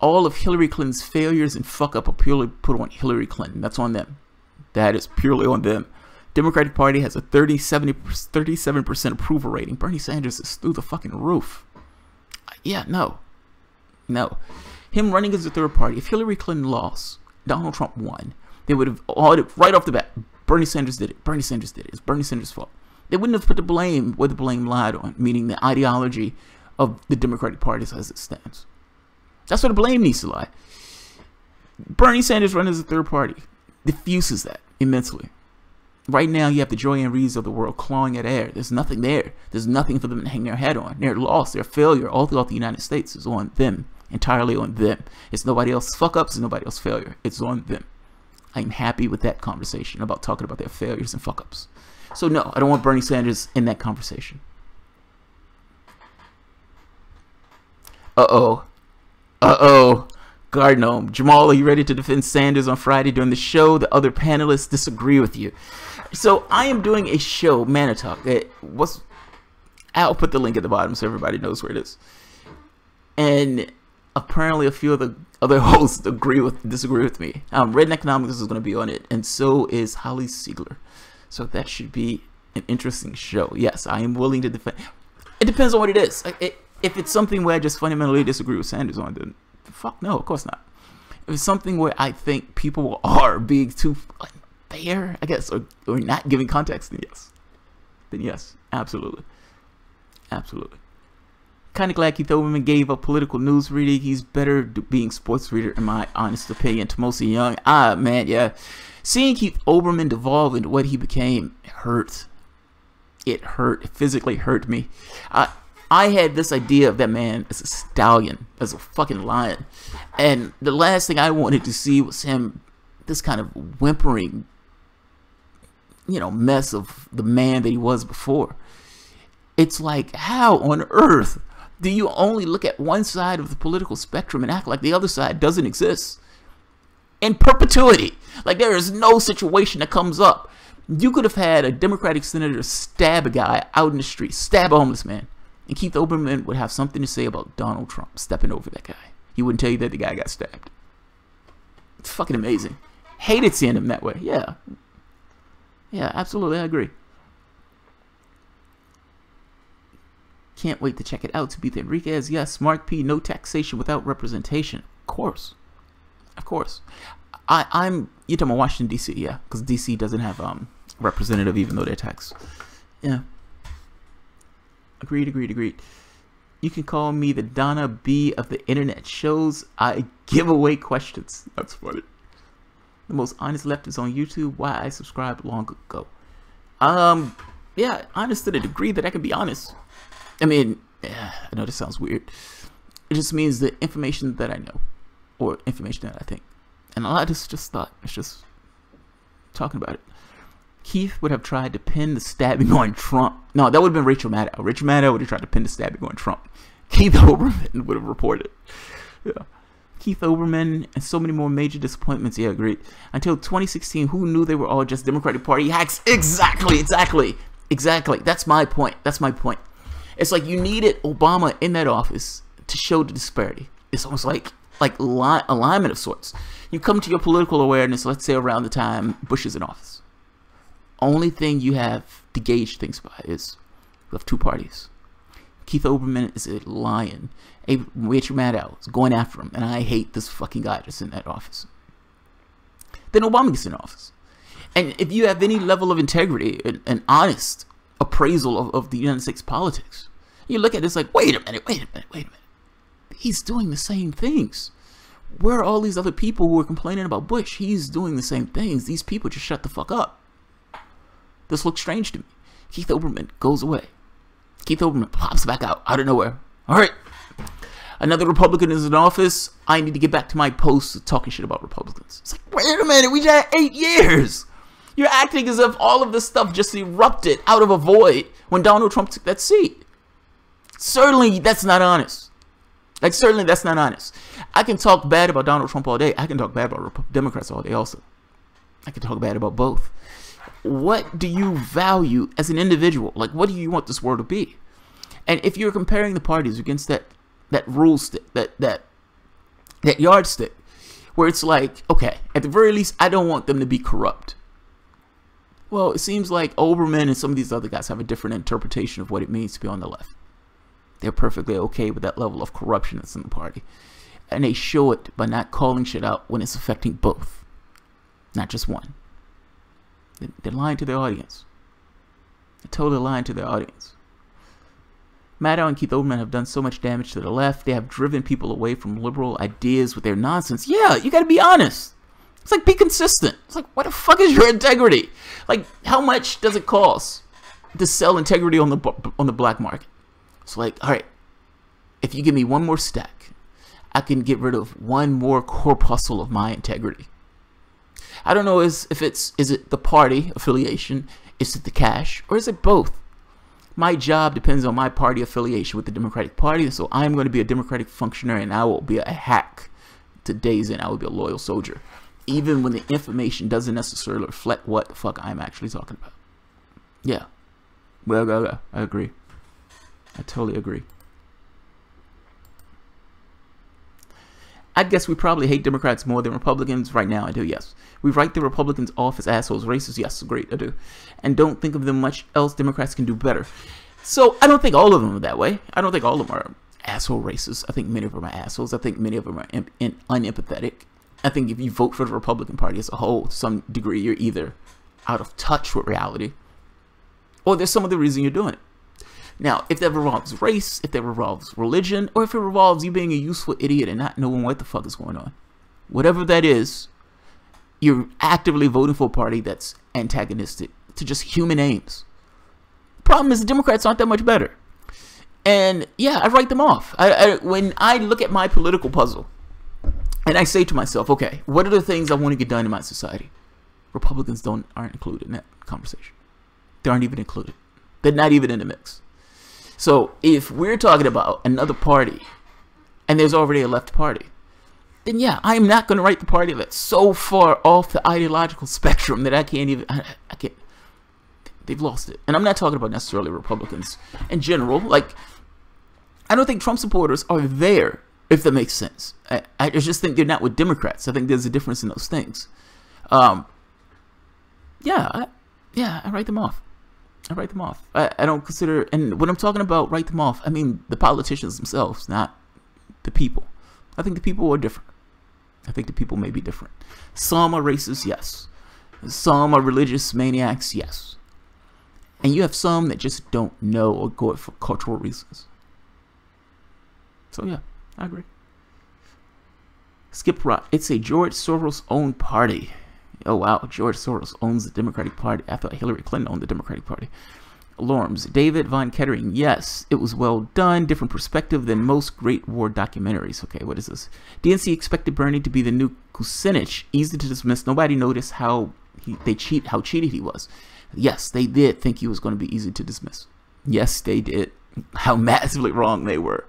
A: All of Hillary Clinton's failures and fuck up are purely put on Hillary Clinton. That's on them. That is purely on them. Democratic Party has a 37% approval rating. Bernie Sanders is through the fucking roof. Yeah, no. No. Him running as a third party, if Hillary Clinton lost, Donald Trump won, they would have right off the bat, Bernie Sanders did it. Bernie Sanders did it. It's Bernie Sanders' fault. They wouldn't have put the blame where the blame lied on, meaning the ideology of the Democratic Party as it stands. That's where the blame needs to lie. Bernie Sanders running as a third party diffuses that immensely. Right now, you have the Joy-Ann Reids of the world clawing at air. There's nothing there. There's nothing for them to hang their head on. Their loss, their failure, all throughout the United States is on them. Entirely on them. It's nobody else's fuck-ups and nobody else's failure. It's on them. I'm happy with that conversation about talking about their failures and fuck-ups. So no, I don't want Bernie Sanders in that conversation. Uh-oh. Uh-oh. Gardnome. Jamal, are you ready to defend Sanders on Friday during the show? The other panelists disagree with you. So I am doing a show, Mana Talk. I'll put the link at the bottom so everybody knows where it is. And apparently a few of the other hosts disagree with me. Red Economics is going to be on it, and so is Holly Siegler. So that should be an interesting show. Yes, I am willing to defend. It depends on what it is. If it's something where I just fundamentally disagree with Sanders on, then fuck no, of course not. If it's something where I think people are being too unfair, I guess, or not giving context, then yes. Then yes, absolutely. Absolutely. Kind of glad Keith Olbermann gave up political news reading. He's better being sports reader, in my honest opinion. Tomosi Young, man, yeah. Seeing Keith Olbermann devolve into what he became hurt. It hurt. It physically hurt me. I had this idea of that man as a stallion, as a fucking lion. And the last thing I wanted to see was him, this kind of whimpering, mess of the man that he was before. It's like, how on earth do you only look at one side of the political spectrum and act like the other side doesn't exist? In perpetuity. Like, there is no situation that comes up. You could have had a Democratic senator stab a guy out in the street, stab a homeless man, and Keith Olbermann would have something to say about Donald Trump stepping over that guy. He wouldn't tell you that the guy got stabbed. It's fucking amazing. Hated seeing him that way. Yeah. Yeah, absolutely, I agree. Can't wait to check it out. To beat Enriquez, yes. Mark P, no taxation without representation. Of course. Of course. You're talking about Washington, D.C., yeah. Because D.C. doesn't have representative even though they're taxed. Yeah. Agreed. You can call me the Donna B of the internet shows. I give away questions. That's funny. The most honest left is on YouTube. Why I subscribed long ago. Yeah, honest to the degree that I can be honest. I mean, I know this sounds weird. It just means the information that I know, or information that I think. And a lot of this just thought. It's just talking about it. Keith would have tried to pin the stabbing on Trump. No, that would have been Rachel Maddow. Rachel Maddow would have tried to pin the stabbing on Trump. Keith Olbermann would have reported. Yeah. Keith Olbermann and so many more major disappointments. Yeah, agreed. Until 2016, who knew they were all just Democratic Party hacks? Exactly. That's my point. It's like you needed Obama in that office to show the disparity. It's almost like alignment of sorts. You come to your political awareness, let's say around the time Bush is in office. Only thing you have to gauge things by is we have two parties. Keith Olbermann is a lion. Rachel Maddow is going after him, and I hate this fucking guy that's in that office. Then Obama gets in office. And if you have any level of integrity and honest appraisal of the United States politics, you look at this like, wait a minute. He's doing the same things. Where are all these other people who are complaining about Bush? He's doing the same things. These people just shut the fuck up. This looks strange to me. Keith Olbermann goes away. Keith Olbermann pops back out of nowhere. All right. Another Republican is in office. I need to get back to my post talking shit about Republicans. It's like, wait a minute. We just had 8 years. You're acting as if all of this stuff just erupted out of a void when Donald Trump took that seat. Certainly, that's not honest. I can talk bad about Donald Trump all day. I can talk bad about Democrats all day also. I can talk bad about both. What do you value as an individual? Like, what do you want this world to be? And if you're comparing the parties against that rule stick, that yardstick, where it's like, okay, at the very least, I don't want them to be corrupt. Well, it seems like Olbermann and some of these other guys have a different interpretation of what it means to be on the left. They're perfectly okay with that level of corruption that's in the party. And they show it by not calling shit out when it's affecting both, not just one. They're lying to their audience. They're totally lying to their audience. Maddow and Keith Olbermann have done so much damage to the left. They have driven people away from liberal ideas with their nonsense. Yeah, you gotta be honest. It's like, be consistent. It's like, what the fuck is your integrity? Like, how much does it cost to sell integrity on the black market? It's like, all right, if you give me one more stack, I can get rid of one more corpuscle of my integrity. I don't know is it the party affiliation, is it the cash, or is it both? My job depends on my party affiliation with the Democratic Party, so I'm going to be a Democratic functionary, and I will be a hack to days in. I will be a loyal soldier, even when the information doesn't necessarily reflect what the fuck I'm actually talking about. Yeah, well, I agree. I totally agree. I guess we probably hate Democrats more than Republicans right now. I do, yes. We write the Republicans off as assholes, racists. Yes, great, I do. And don't think of them much else Democrats can do better. So I don't think all of them are that way. I don't think all of them are asshole racists. I think many of them are assholes. I think many of them are unempathetic. I think if you vote for the Republican Party as a whole, to some degree, you're either out of touch with reality, or there's some other reason you're doing it. Now, if that revolves race, if that revolves religion, or if it revolves you being a useful idiot and not knowing what the fuck is going on, whatever that is, you're actively voting for a party that's antagonistic to just human aims. The problem is the Democrats aren't that much better. And yeah, I write them off. When I look at my political puzzle and I say to myself, okay, what are the things I want to get done in my society? Republicans aren't included in that conversation. They aren't even included. They're not even in the mix. So if we're talking about another party and there's already a left party, then yeah, I'm not going to write the party that's so far off the ideological spectrum that I can't. They've lost it. And I'm not talking about necessarily Republicans in general. Like, I don't think Trump supporters are there, if that makes sense. I just think they're not with Democrats. I think there's a difference in those things. I write them off. I don't consider, and when I'm talking about write them off, I mean the politicians themselves, not the people. I think the people are different. I think the people may be different. Some are racist, yes. Some are religious maniacs, yes. And you have some that just don't know or go it for cultural reasons. So yeah, I agree. Skip Rock, it's a George Soros owned party. Oh wow, George Soros owns the Democratic Party. I thought Hillary Clinton owned the Democratic Party. Lorms, David Von Kettering, yes, it was well done. Different perspective than most Great War documentaries. Okay, what is this? DNC expected Bernie to be the new Kucinich. Easy to dismiss. Nobody noticed how how cheated he was. Yes, they did think he was going to be easy to dismiss. Yes, they did. How massively wrong they were.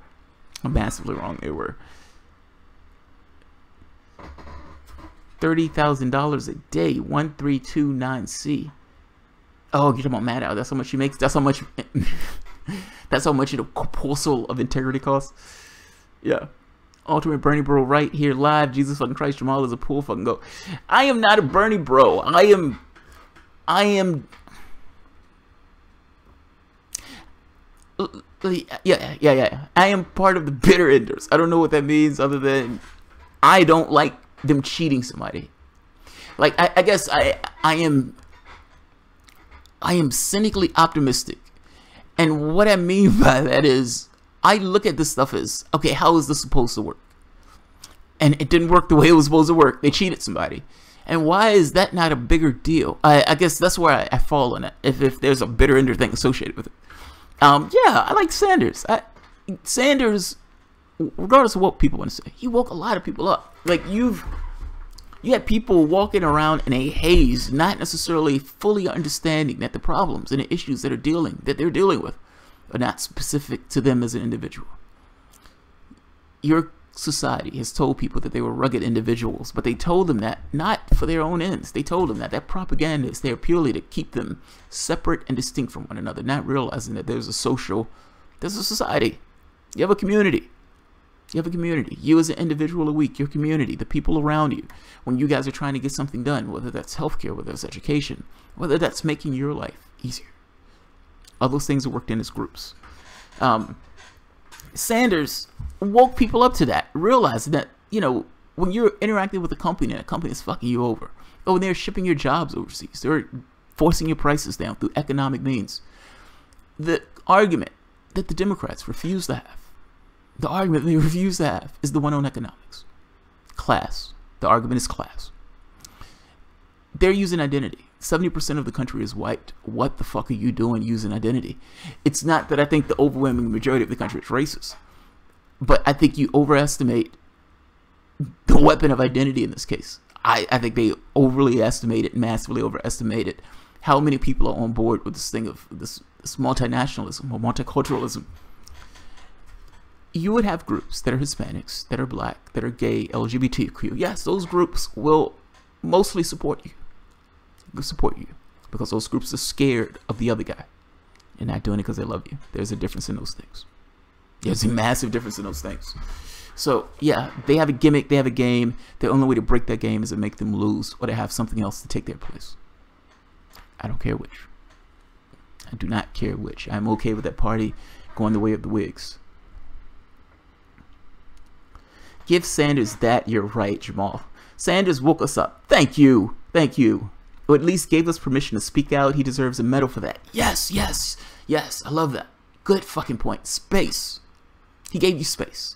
A: How massively wrong they were. $30,000 a day, 1329C. Oh, you're talking about Maddow. That's how much she makes. That's how much. That's how much a proposal of integrity costs. Yeah. Ultimate Bernie bro right here live. Jesus fucking Christ, Jamal is a pool fucking go. I am not a Bernie bro. I am. Yeah. I am part of the bitter enders. I don't know what that means other than I don't like them cheating somebody. Like I guess I am cynically optimistic. And what I mean by that is I look at this stuff as, okay, how is this supposed to work? And it didn't work the way it was supposed to work. They cheated somebody. And why is that not a bigger deal? I guess that's where I fall on it. If there's a bitter ender thing associated with it. Yeah, I like Sanders. Sanders, regardless of what people want to say, he woke a lot of people up. Like you had people walking around in a haze, not necessarily fully understanding that the problems and the issues that they're dealing with are not specific to them as an individual. Your society has told people that they were rugged individuals, but they told them that not for their own ends. They told them that propaganda is there purely to keep them separate and distinct from one another, not realizing that there's a society. You have a community. You have a community. You as an individual are weak. Your community, the people around you, when you guys are trying to get something done, whether that's healthcare, whether that's education, whether that's making your life easier. All those things are worked in as groups. Sanders woke people up to that, realizing that, when you're interacting with a company and a company is fucking you over, or when they're shipping your jobs overseas, they're forcing your prices down through economic means. The argument that the Democrats refuse to have, is the one on economics. Class. The argument is class. They're using identity. 70% of the country is white. What the fuck are you doing using identity? It's not that I think the overwhelming majority of the country is racist, but I think you overestimate the weapon of identity in this case. I think they massively overestimated how many people are on board with this thing of this multinationalism or multiculturalism. You would have groups that are Hispanics, that are black, that are gay, LGBTQ. Yes, those groups will mostly support you. Because those groups are scared of the other guy and not doing it because they love you. There's a difference in those things. There's a massive difference in those things. So yeah, they have a gimmick, they have a game. The only way to break that game is to make them lose or to have something else to take their place. I don't care which. I do not care which. I'm okay with that party going the way of the Whigs. Give Sanders that. You're right, Jamal. Sanders woke us up. Thank you. Or at least gave us permission to speak out. He deserves a medal for that. Yes. I love that. Good fucking point. Space. He gave you space.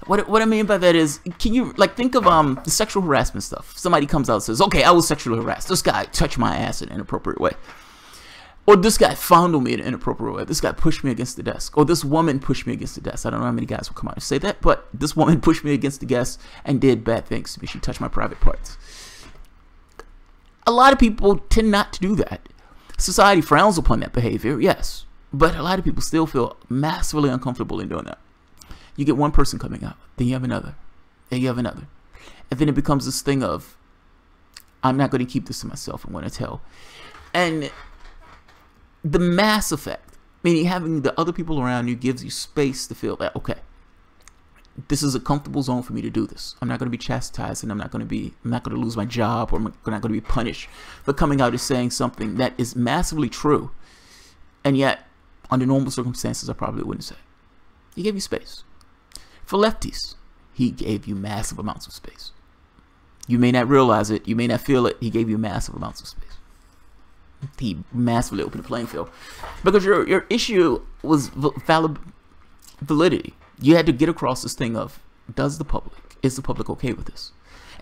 A: What I mean by that is, can you think of the sexual harassment stuff? Somebody comes out and says, okay, I was sexually harassed. This guy touched my ass in an inappropriate way. Or this guy fondled me in an inappropriate way. This guy pushed me against the desk. Or this woman pushed me against the desk. I don't know how many guys will come out and say that, but this woman pushed me against the desk and did bad things to me. She touched my private parts. A lot of people tend not to do that. Society frowns upon that behavior, yes. But a lot of people still feel massively uncomfortable in doing that. You get one person coming out, then you have another, and you have another. And then it becomes this thing of, I'm not going to keep this to myself, I'm going to tell. And the mass effect, meaning having the other people around you, gives you space to feel that, okay, this is a comfortable zone for me to do this. I'm not going to be chastised, and I'm not going to lose my job, or I'm not going to be punished for coming out and saying something that is massively true. And yet, under normal circumstances, I probably wouldn't say. He gave you space. For lefties, he gave you massive amounts of space. You may not realize it. You may not feel it. He gave you massive amounts of space. He massively opened the playing field. Because your issue was validity. You had to get across this thing of, is the public okay with this?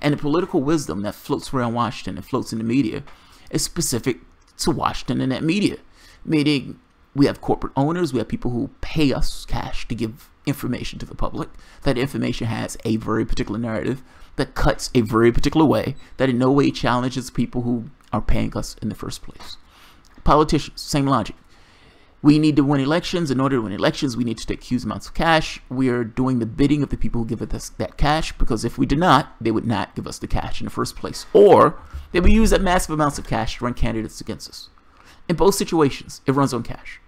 A: And the political wisdom that floats around Washington and floats in the media is specific to Washington and that media. Meaning, we have corporate owners, we have people who pay us cash to give information to the public. That information has a very particular narrative that cuts a very particular way, that in no way challenges people who are paying us in the first place. Politicians, same logic. We need to win elections. In order to win elections, we need to take huge amounts of cash. We are doing the bidding of the people who give us that cash, because if we did not, they would not give us the cash in the first place. Or they would use that massive amounts of cash to run candidates against us. In both situations, it runs on cash.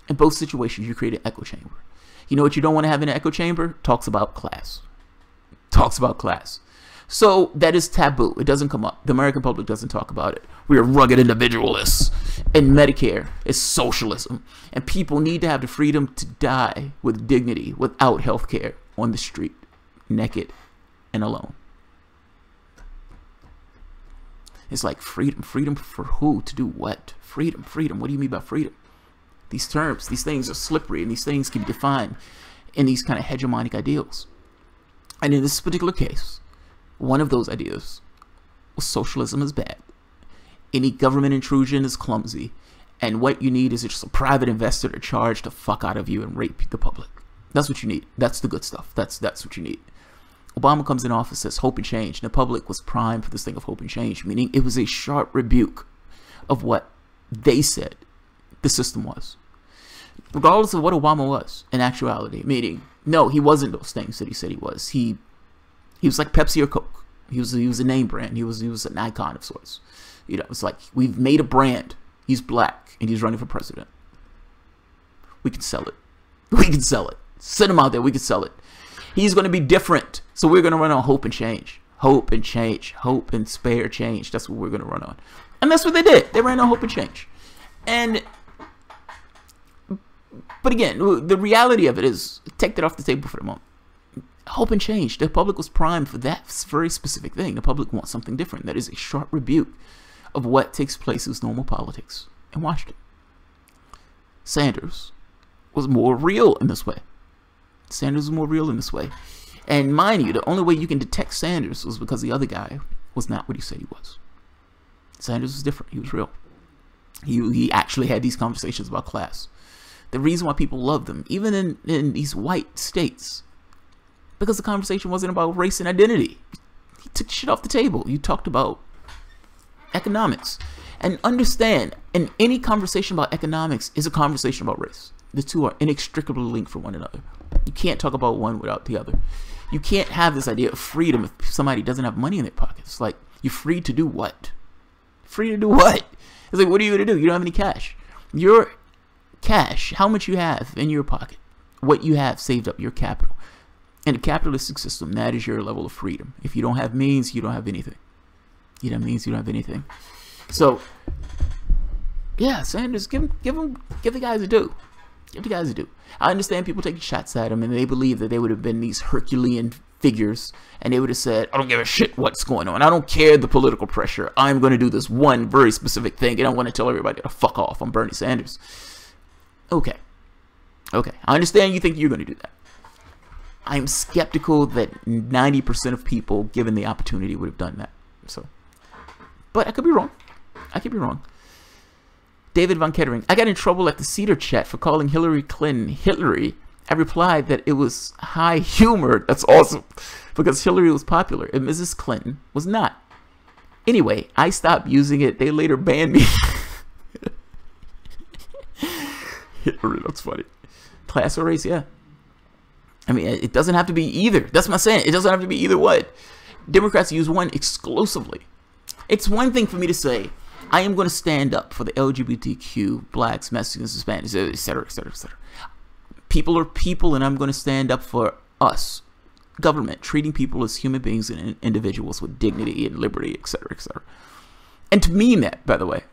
A: In both situations, you create an echo chamber. You know what you don't want to have in an echo chamber? Talks about class. Talks about class. So that is taboo. It doesn't come up. The American public doesn't talk about it. We are rugged individualists. And Medicare is socialism. And people need to have the freedom to die with dignity without health care on the street, naked and alone. It's like freedom. Freedom for who? To do what? Freedom. Freedom. What do you mean by freedom? These terms, these things are slippery, and these things can be defined in these kind of hegemonic ideals. And in this particular case, one of those ideas was socialism is bad. Any government intrusion is clumsy. And what you need is just a private investor to charge the fuck out of you and rape the public. That's what you need. That's the good stuff. That's what you need. Obama comes in office, says hope and change. And the public was primed for this thing of hope and change, meaning it was a sharp rebuke of what they said the system was. Regardless of what Obama was in actuality, meaning, no, he wasn't those things that he said he was. He was like Pepsi or Coke. He was a name brand. He was an icon of sorts. You know, it's like we've made a brand. He's black and he's running for president. We can sell it. We can sell it. Send him out there. We can sell it. He's going to be different. So we're going to run on hope and change. Hope and change. Hope and spare change. That's what we're going to run on. And that's what they did. They ran on hope and change. But again, the reality of it is, take that off the table for the moment. Hope and change. The public was primed for that very specific thing. The public wants something different. That is a sharp rebuke of what takes place as normal politics in Washington. Sanders was more real in this way. Sanders was more real in this way. And mind you, the only way you can detect Sanders was because the other guy was not what he said he was. Sanders was different. He was real. He actually had these conversations about class. The reason why people loved him, even in these white states, because the conversation wasn't about race and identity. He took shit off the table. You talked about economics. And understand, in any conversation about economics is a conversation about race. The two are inextricably linked from one another. You can't talk about one without the other. You can't have this idea of freedom if somebody doesn't have money in their pockets. Like, you're free to do what? Free to do what? It's like, what are you going to do? You don't have any cash. Your cash, how much you have in your pocket, what you have saved up, your capital. In a capitalistic system, that is your level of freedom. If you don't have means, you don't have anything. You don't have means, you don't have anything. So, yeah, Sanders, give the guys a due. Give the guys a due. I understand people taking shots at him, and they believe that they would have been these Herculean figures, and they would have said, I don't give a shit what's going on. I don't care the political pressure. I'm going to do this one very specific thing, and I want to tell everybody to fuck off. I'm Bernie Sanders. Okay. Okay. I understand you think you're going to do that. I'm skeptical that 90% of people, given the opportunity, would have done that. So, but I could be wrong. I could be wrong. David Von Kettering. I got in trouble at the Cedar chat for calling Hillary Clinton Hillary. I replied that it was high humor. That's awesome. Because Hillary was popular and Mrs. Clinton was not. Anyway, I stopped using it. They later banned me. Hillary, that's funny. Class or race, yeah. I mean, it doesn't have to be either. That's my saying. It doesn't have to be either what. Democrats use one exclusively. It's one thing for me to say, I am going to stand up for the LGBTQ, blacks, Mexicans, Hispanics, etc., etc., etc. People are people, and I'm going to stand up for us, government, treating people as human beings and individuals with dignity and liberty, etc., etc. And to mean that, by the way,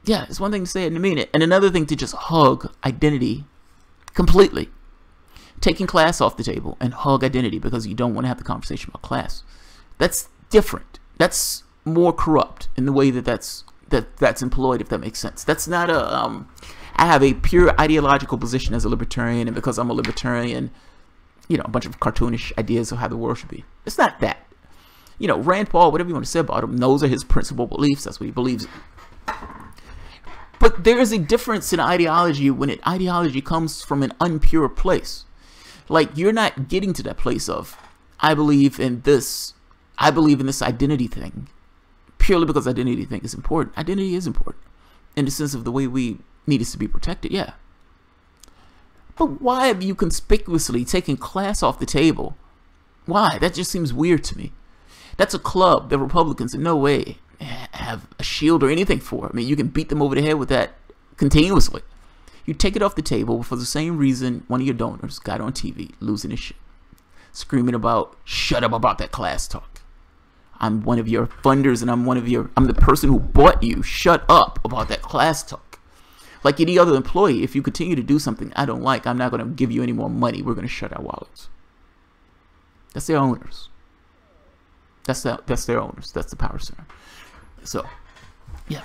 A: yeah, it's one thing to say it and to mean it, and another thing to just hug identity completely. Taking class off the table and hug identity because you don't want to have the conversation about class. That's different. That's more corrupt in the way that's employed, if that makes sense. That's not a I have a pure ideological position as a libertarian, and because I'm a libertarian, you know, a bunch of cartoonish ideas of how the world should be. It's not that. You know, Rand Paul, whatever you want to say about him, those are his principal beliefs. That's what he believes in. But there is a difference in ideology when ideology comes from an unpure place. Like, you're not getting to that place of, I believe in this identity thing purely because identity thing is important. Identity is important in the sense of the way we need it to be protected, yeah. But why have you conspicuously taken class off the table? Why? That just seems weird to me. That's a club that Republicans in no way have a shield or anything for. I mean, you can beat them over the head with that continuously. You take it off the table for the same reason one of your donors got on TV losing his shit, screaming about, shut up about that class talk. I'm one of your funders and I'm the person who bought you. Shut up about that class talk. Like any other employee, if you continue to do something I don't like, I'm not going to give you any more money. We're going to shut our wallets. That's their owners. That's their owners. That's the power center. So, yeah.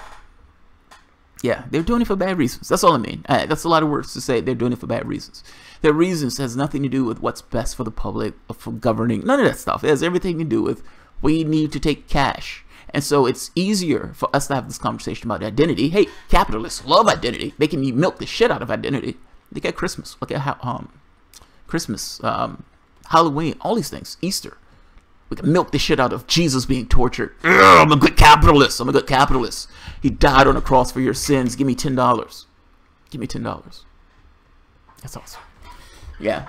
A: Yeah, they're doing it for bad reasons. That's all I mean. That's a lot of words to say. They're doing it for bad reasons. Their reasons has nothing to do with what's best for the public or for governing. None of that stuff. It has everything to do with we need to take cash. And so it's easier for us to have this conversation about identity. Hey, capitalists love identity. They can milk the shit out of identity. Look at Christmas. Look at Christmas, Halloween, all these things. Easter. We can milk the shit out of Jesus being tortured. I'm a good capitalist. I'm a good capitalist. He died on the cross for your sins. Give me $10. Give me $10. That's awesome. Yeah.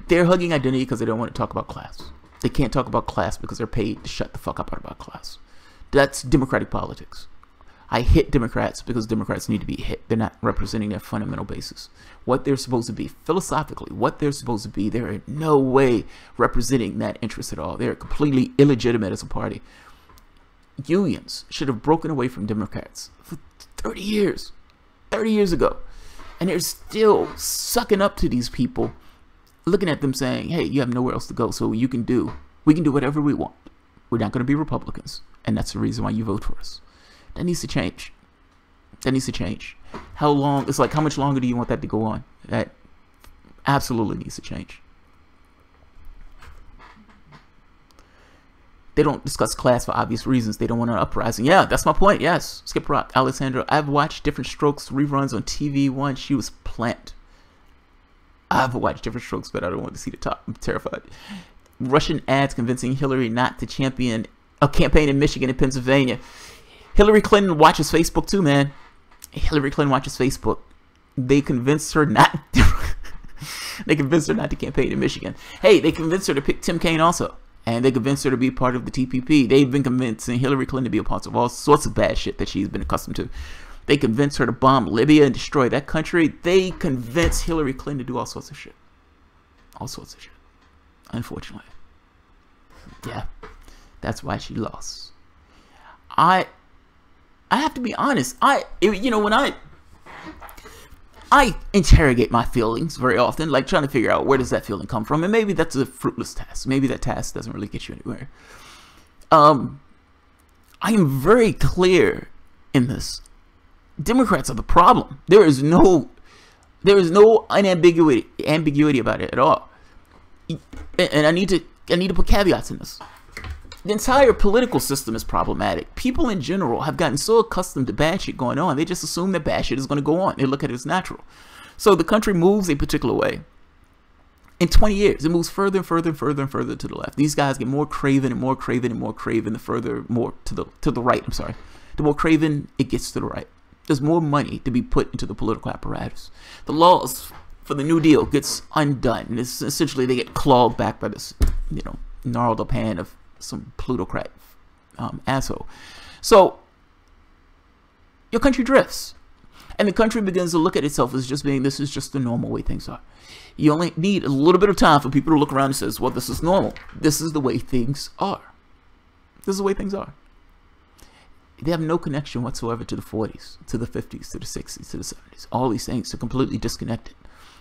A: They're hugging identity because they don't want to talk about class. They can't talk about class because they're paid to shut the fuck up about class. That's democratic politics. I hit Democrats because Democrats need to be hit. They're not representing their fundamental basis. What they're supposed to be, philosophically, what they're supposed to be, they're in no way representing that interest at all. They're completely illegitimate as a party. Unions should have broken away from Democrats for 30 years. 30 years ago. And they're still sucking up to these people, looking at them saying, hey, you have nowhere else to go, so we can do whatever we want. We're not going to be Republicans. And that's the reason why you vote for us. That needs to change. That needs to change. How long? It's like, how much longer do you want that to go on? That absolutely needs to change. They don't discuss class for obvious reasons. They don't want an uprising. Yeah, that's my point. Yes. Skip Rock, Alessandra. I've watched Different Strokes reruns on TV once. She was plant. I've watched Different Strokes, but I don't want to see the top. I'm terrified. Russian ads convincing Hillary not to champion a campaign in Michigan and Pennsylvania. Hillary Clinton watches Facebook too, man. Hillary Clinton watches Facebook. They convinced her not to campaign in Michigan. Hey, they convinced her to pick Tim Kaine also. And they convinced her to be part of the TPP. They've been convincing Hillary Clinton to be a part of all sorts of bad shit that she's been accustomed to. They convinced her to bomb Libya and destroy that country. They convinced Hillary Clinton to do all sorts of shit. All sorts of shit. Unfortunately. Yeah. That's why she lost. I have to be honest. When I interrogate my feelings very often, like trying to figure out where does that feeling come from, and maybe that's a fruitless task. Maybe that task doesn't really get you anywhere. I am very clear in this. Democrats are the problem. There is no ambiguity about it at all. And I need to put caveats in this. The entire political system is problematic. People in general have gotten so accustomed to bad shit going on, they just assume that bad shit is going to go on. They look at it as natural. So the country moves a particular way. In 20 years, it moves further and further and further and further to the left. These guys get more craven and more craven and more craven the further more to the right. I'm sorry. The more craven it gets to the right. There's more money to be put into the political apparatus. The laws for the New Deal gets undone. And it's essentially they get clawed back by this, gnarled up hand of some plutocrat asshole. So your country drifts, and the country begins to look at itself as just being, this is just the normal way things are. You only need a little bit of time for people to look around and say, well, this is normal. This is the way things are. This is the way things are. They have no connection whatsoever to the 40s, to the 50s, to the 60s, to the 70s. All these things are completely disconnected.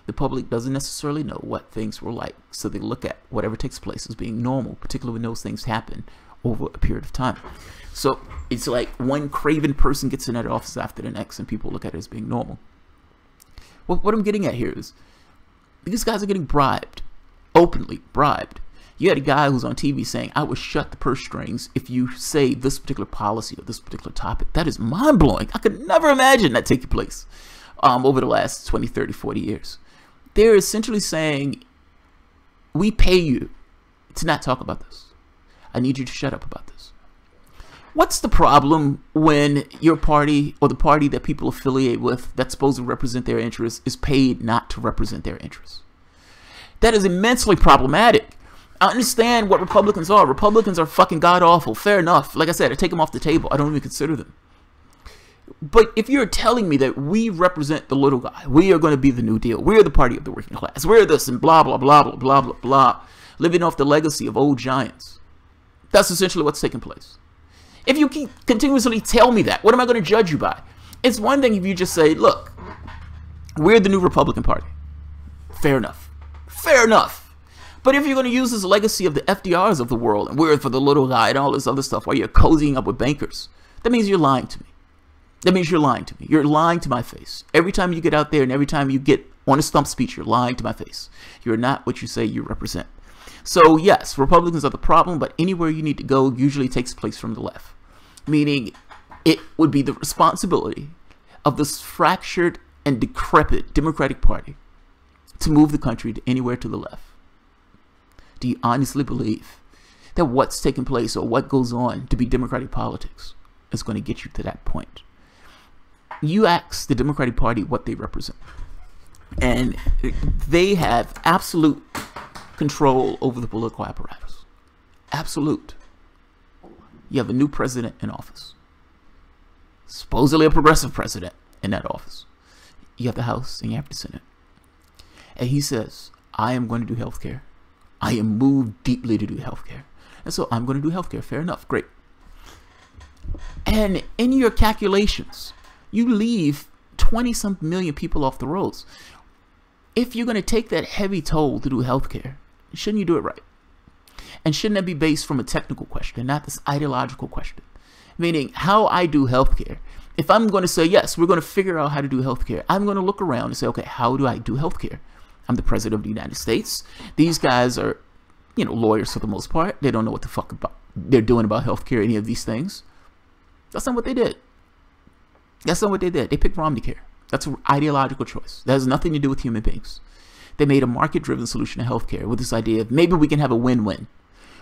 A: The public doesn't necessarily know what things were like, so they look at whatever takes place as being normal, particularly when those things happen over a period of time. So it's like one craven person gets in that office after the next, and people look at it as being normal. What I'm getting at here is these guys are getting bribed, openly bribed. You had a guy who's on TV saying, I will shut the purse strings if you say this particular policy or this particular topic. That is mind-blowing. I could never imagine that taking place over the last 20, 30, 40 years. They're essentially saying, we pay you to not talk about this. I need you to shut up about this. What's the problem when your party or the party that people affiliate with that's supposed to represent their interests is paid not to represent their interests? That is immensely problematic. I understand what Republicans are. Republicans are fucking god-awful. Fair enough. Like I said, I take them off the table. I don't even consider them. But if you're telling me that we represent the little guy, we are going to be the New Deal, we're the party of the working class, we're this and blah, blah, blah, blah, blah, blah, blah, living off the legacy of old giants, that's essentially what's taking place. If you keep continuously tell me that, what am I going to judge you by? It's one thing if you just say, look, we're the new Republican Party. Fair enough. Fair enough. But if you're going to use this legacy of the FDRs of the world and we're for the little guy and all this other stuff while you're cozying up with bankers, that means you're lying to me. That means you're lying to me. You're lying to my face. Every time you get out there and every time you get on a stump speech, you're lying to my face. You're not what you say you represent. So yes, Republicans are the problem, but anywhere you need to go usually takes place from the left. Meaning it would be the responsibility of this fractured and decrepit Democratic Party to move the country to anywhere to the left. Do you honestly believe that what's taking place or what goes on to be Democratic politics is going to get you to that point? You ask the Democratic Party what they represent, and they have absolute control over the political apparatus. Absolute. You have a new president in office, supposedly a progressive president in that office. You have the House and you have the Senate. And he says, I am going to do healthcare. I am moved deeply to do healthcare. And so I'm going to do healthcare. Fair enough. Great. And in your calculations, you leave 20-something million people off the roads. If you're going to take that heavy toll to do healthcare, shouldn't you do it right? And shouldn't that be based from a technical question, not this ideological question? Meaning, how I do healthcare. If I'm going to say, yes, we're going to figure out how to do healthcare, I'm going to look around and say, okay, how do I do healthcare? I'm the president of the United States. These guys are, lawyers for the most part. They don't know what the fuck they're doing about healthcare, any of these things. That's not what they did. That's not what they did. They picked Romneycare. That's an ideological choice. That has nothing to do with human beings. They made a market-driven solution to healthcare with this idea of maybe we can have a win-win.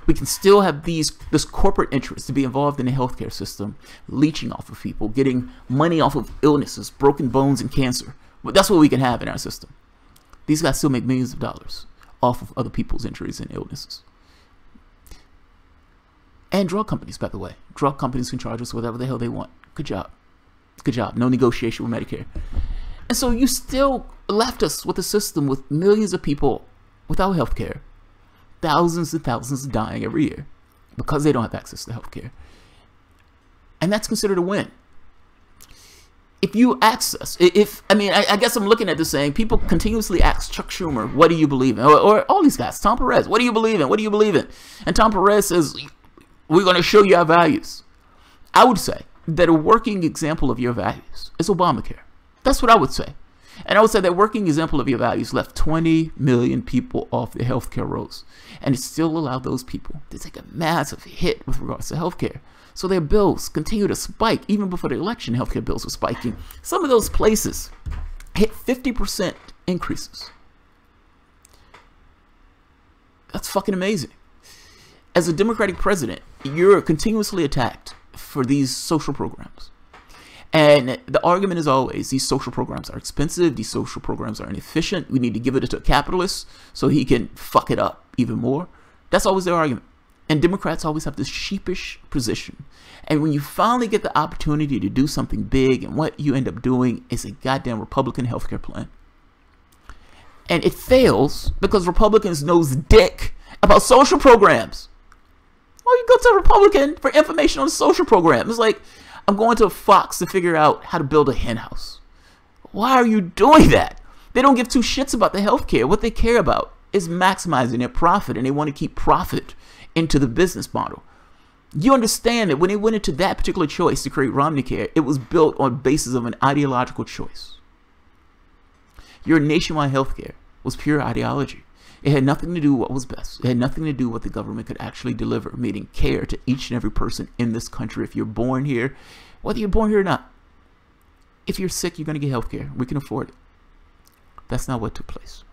A: We can still have this corporate interest to be involved in the healthcare system, leeching off of people, getting money off of illnesses, broken bones, and cancer. But that's what we can have in our system. These guys still make millions of dollars off of other people's injuries and illnesses. And drug companies, by the way. Drug companies can charge us whatever the hell they want. Good job. Good job. No negotiation with Medicare. And so you still left us with a system with millions of people without health care. Thousands and thousands dying every year because they don't have access to health care. And that's considered a win. If you ask us, I guess I'm looking at this saying, people continuously ask Chuck Schumer, what do you believe in? Or all these guys, Tom Perez, what do you believe in? What do you believe in? And Tom Perez says, we're going to show you our values. I would say that a working example of your values is Obamacare. That's what I would say. And I would say that working example of your values left 20 million people off the healthcare rolls. And it still allowed those people to take a massive hit with regards to healthcare. So their bills continue to spike. Even before the election, healthcare bills were spiking. Some of those places hit 50% increases. That's fucking amazing. As a Democratic president, you're continuously attacked for these social programs. And the argument is always, these social programs are expensive, these social programs are inefficient, we need to give it to a capitalist so he can fuck it up even more. That's always their argument. And Democrats always have this sheepish position. And when you finally get the opportunity to do something big, and what you end up doing is a goddamn Republican healthcare plan. And it fails because Republicans knows dick about social programs. Well, you go to a Republican for information on a social program. It's like, I'm going to Fox to figure out how to build a hen house. Why are you doing that? They don't give two shits about the healthcare. What they care about is maximizing their profit, and they want to keep profit into the business model. You understand that when they went into that particular choice to create Romneycare, it was built on basis of an ideological choice. Your nationwide healthcare was pure ideology. It had nothing to do with what was best. It had nothing to do with what the government could actually deliver, meaning care to each and every person in this country. If you're born here, whether you're born here or not, if you're sick, you're going to get health care. We can afford it. That's not what took place.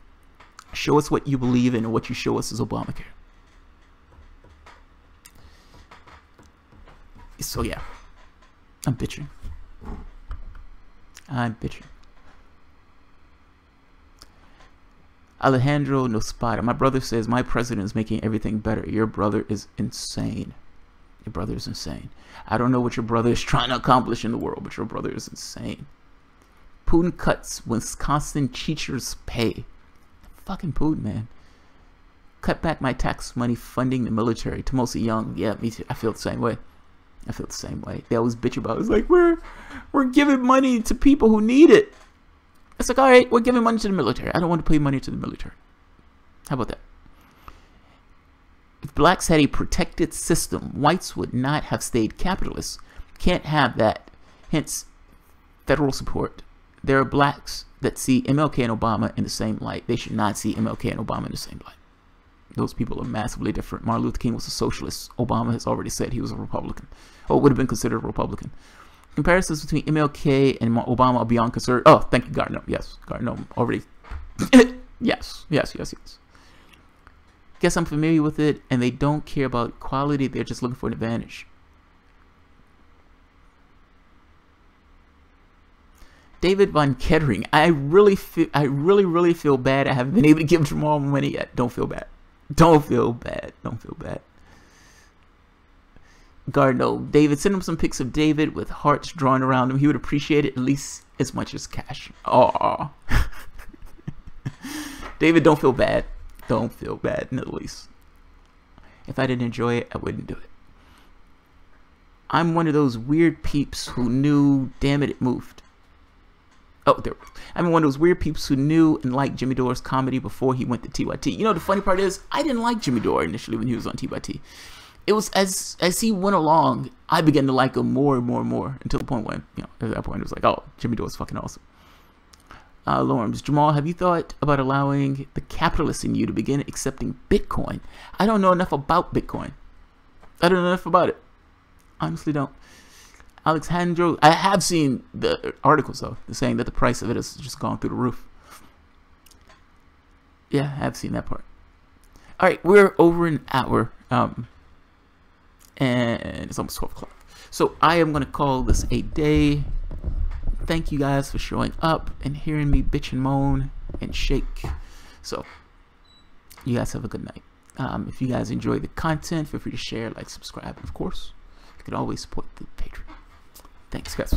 A: Show us what you believe in, and what you show us is Obamacare. So yeah, I'm bitching. I'm bitching. Alejandro Nospada. My brother says my president is making everything better. Your brother is insane. Your brother is insane. I don't know what your brother is trying to accomplish in the world, but your brother is insane. Putin cuts Wisconsin teachers' pay. Fucking Putin, man. Cut back my tax money funding the military. To mostly young. Yeah, me too. I feel the same way. I feel the same way. They always bitch about it. It's like, we're giving money to people who need it. It's like, all right, we're giving money to the military. I don't want to pay money to the military. How about that? If blacks had a protected system, whites would not have stayed capitalists. Can't have that. Hence, federal support. There are blacks that see MLK and Obama in the same light. They should not see MLK and Obama in the same light. Those people are massively different. Martin Luther King was a socialist. Obama has already said he was a Republican, or would have been considered a Republican. Comparisons between MLK and Obama are beyond concern. Oh, thank you, Gardner. Yes, Gardner already. Yes. Guess I'm familiar with it, and they don't care about equality. They're just looking for an advantage. David Von Kettering. I really feel bad. I haven't been able to give Jamal money yet. Don't feel bad. Don't feel bad. Don't feel bad. Gardner. David, send him some pics of David with hearts drawn around him. He would appreciate it at least as much as cash. Aww. David, don't feel bad. Don't feel bad in the least. If I didn't enjoy it, I wouldn't do it. I'm one of those weird peeps who knew, damn it, it moved. Oh, there. I'm one of those weird peeps who knew and liked Jimmy Dore's comedy before he went to TYT. You know, the funny part is, I didn't like Jimmy Dore initially when he was on TYT. It was as he went along, I began to like him more and more and more until the point when, you know, at that point it was like, oh, Jimmy Dore's fucking awesome. Lawrence, Jamal, have you thought about allowing the capitalist in you to begin accepting Bitcoin? I don't know enough about Bitcoin. I don't know enough about it. Honestly don't. Alexandro, I have seen the articles though, saying that the price of it has just gone through the roof. Yeah, I have seen that part. Alright, we're over an hour. And it's almost 12 o'clock. So I am going to call this a day. Thank you guys for showing up and hearing me bitch and moan and shake. So you guys have a good night. If you guys enjoy the content, feel free to share, like, subscribe, and of course, you can always support the Patreon. Thanks, guys.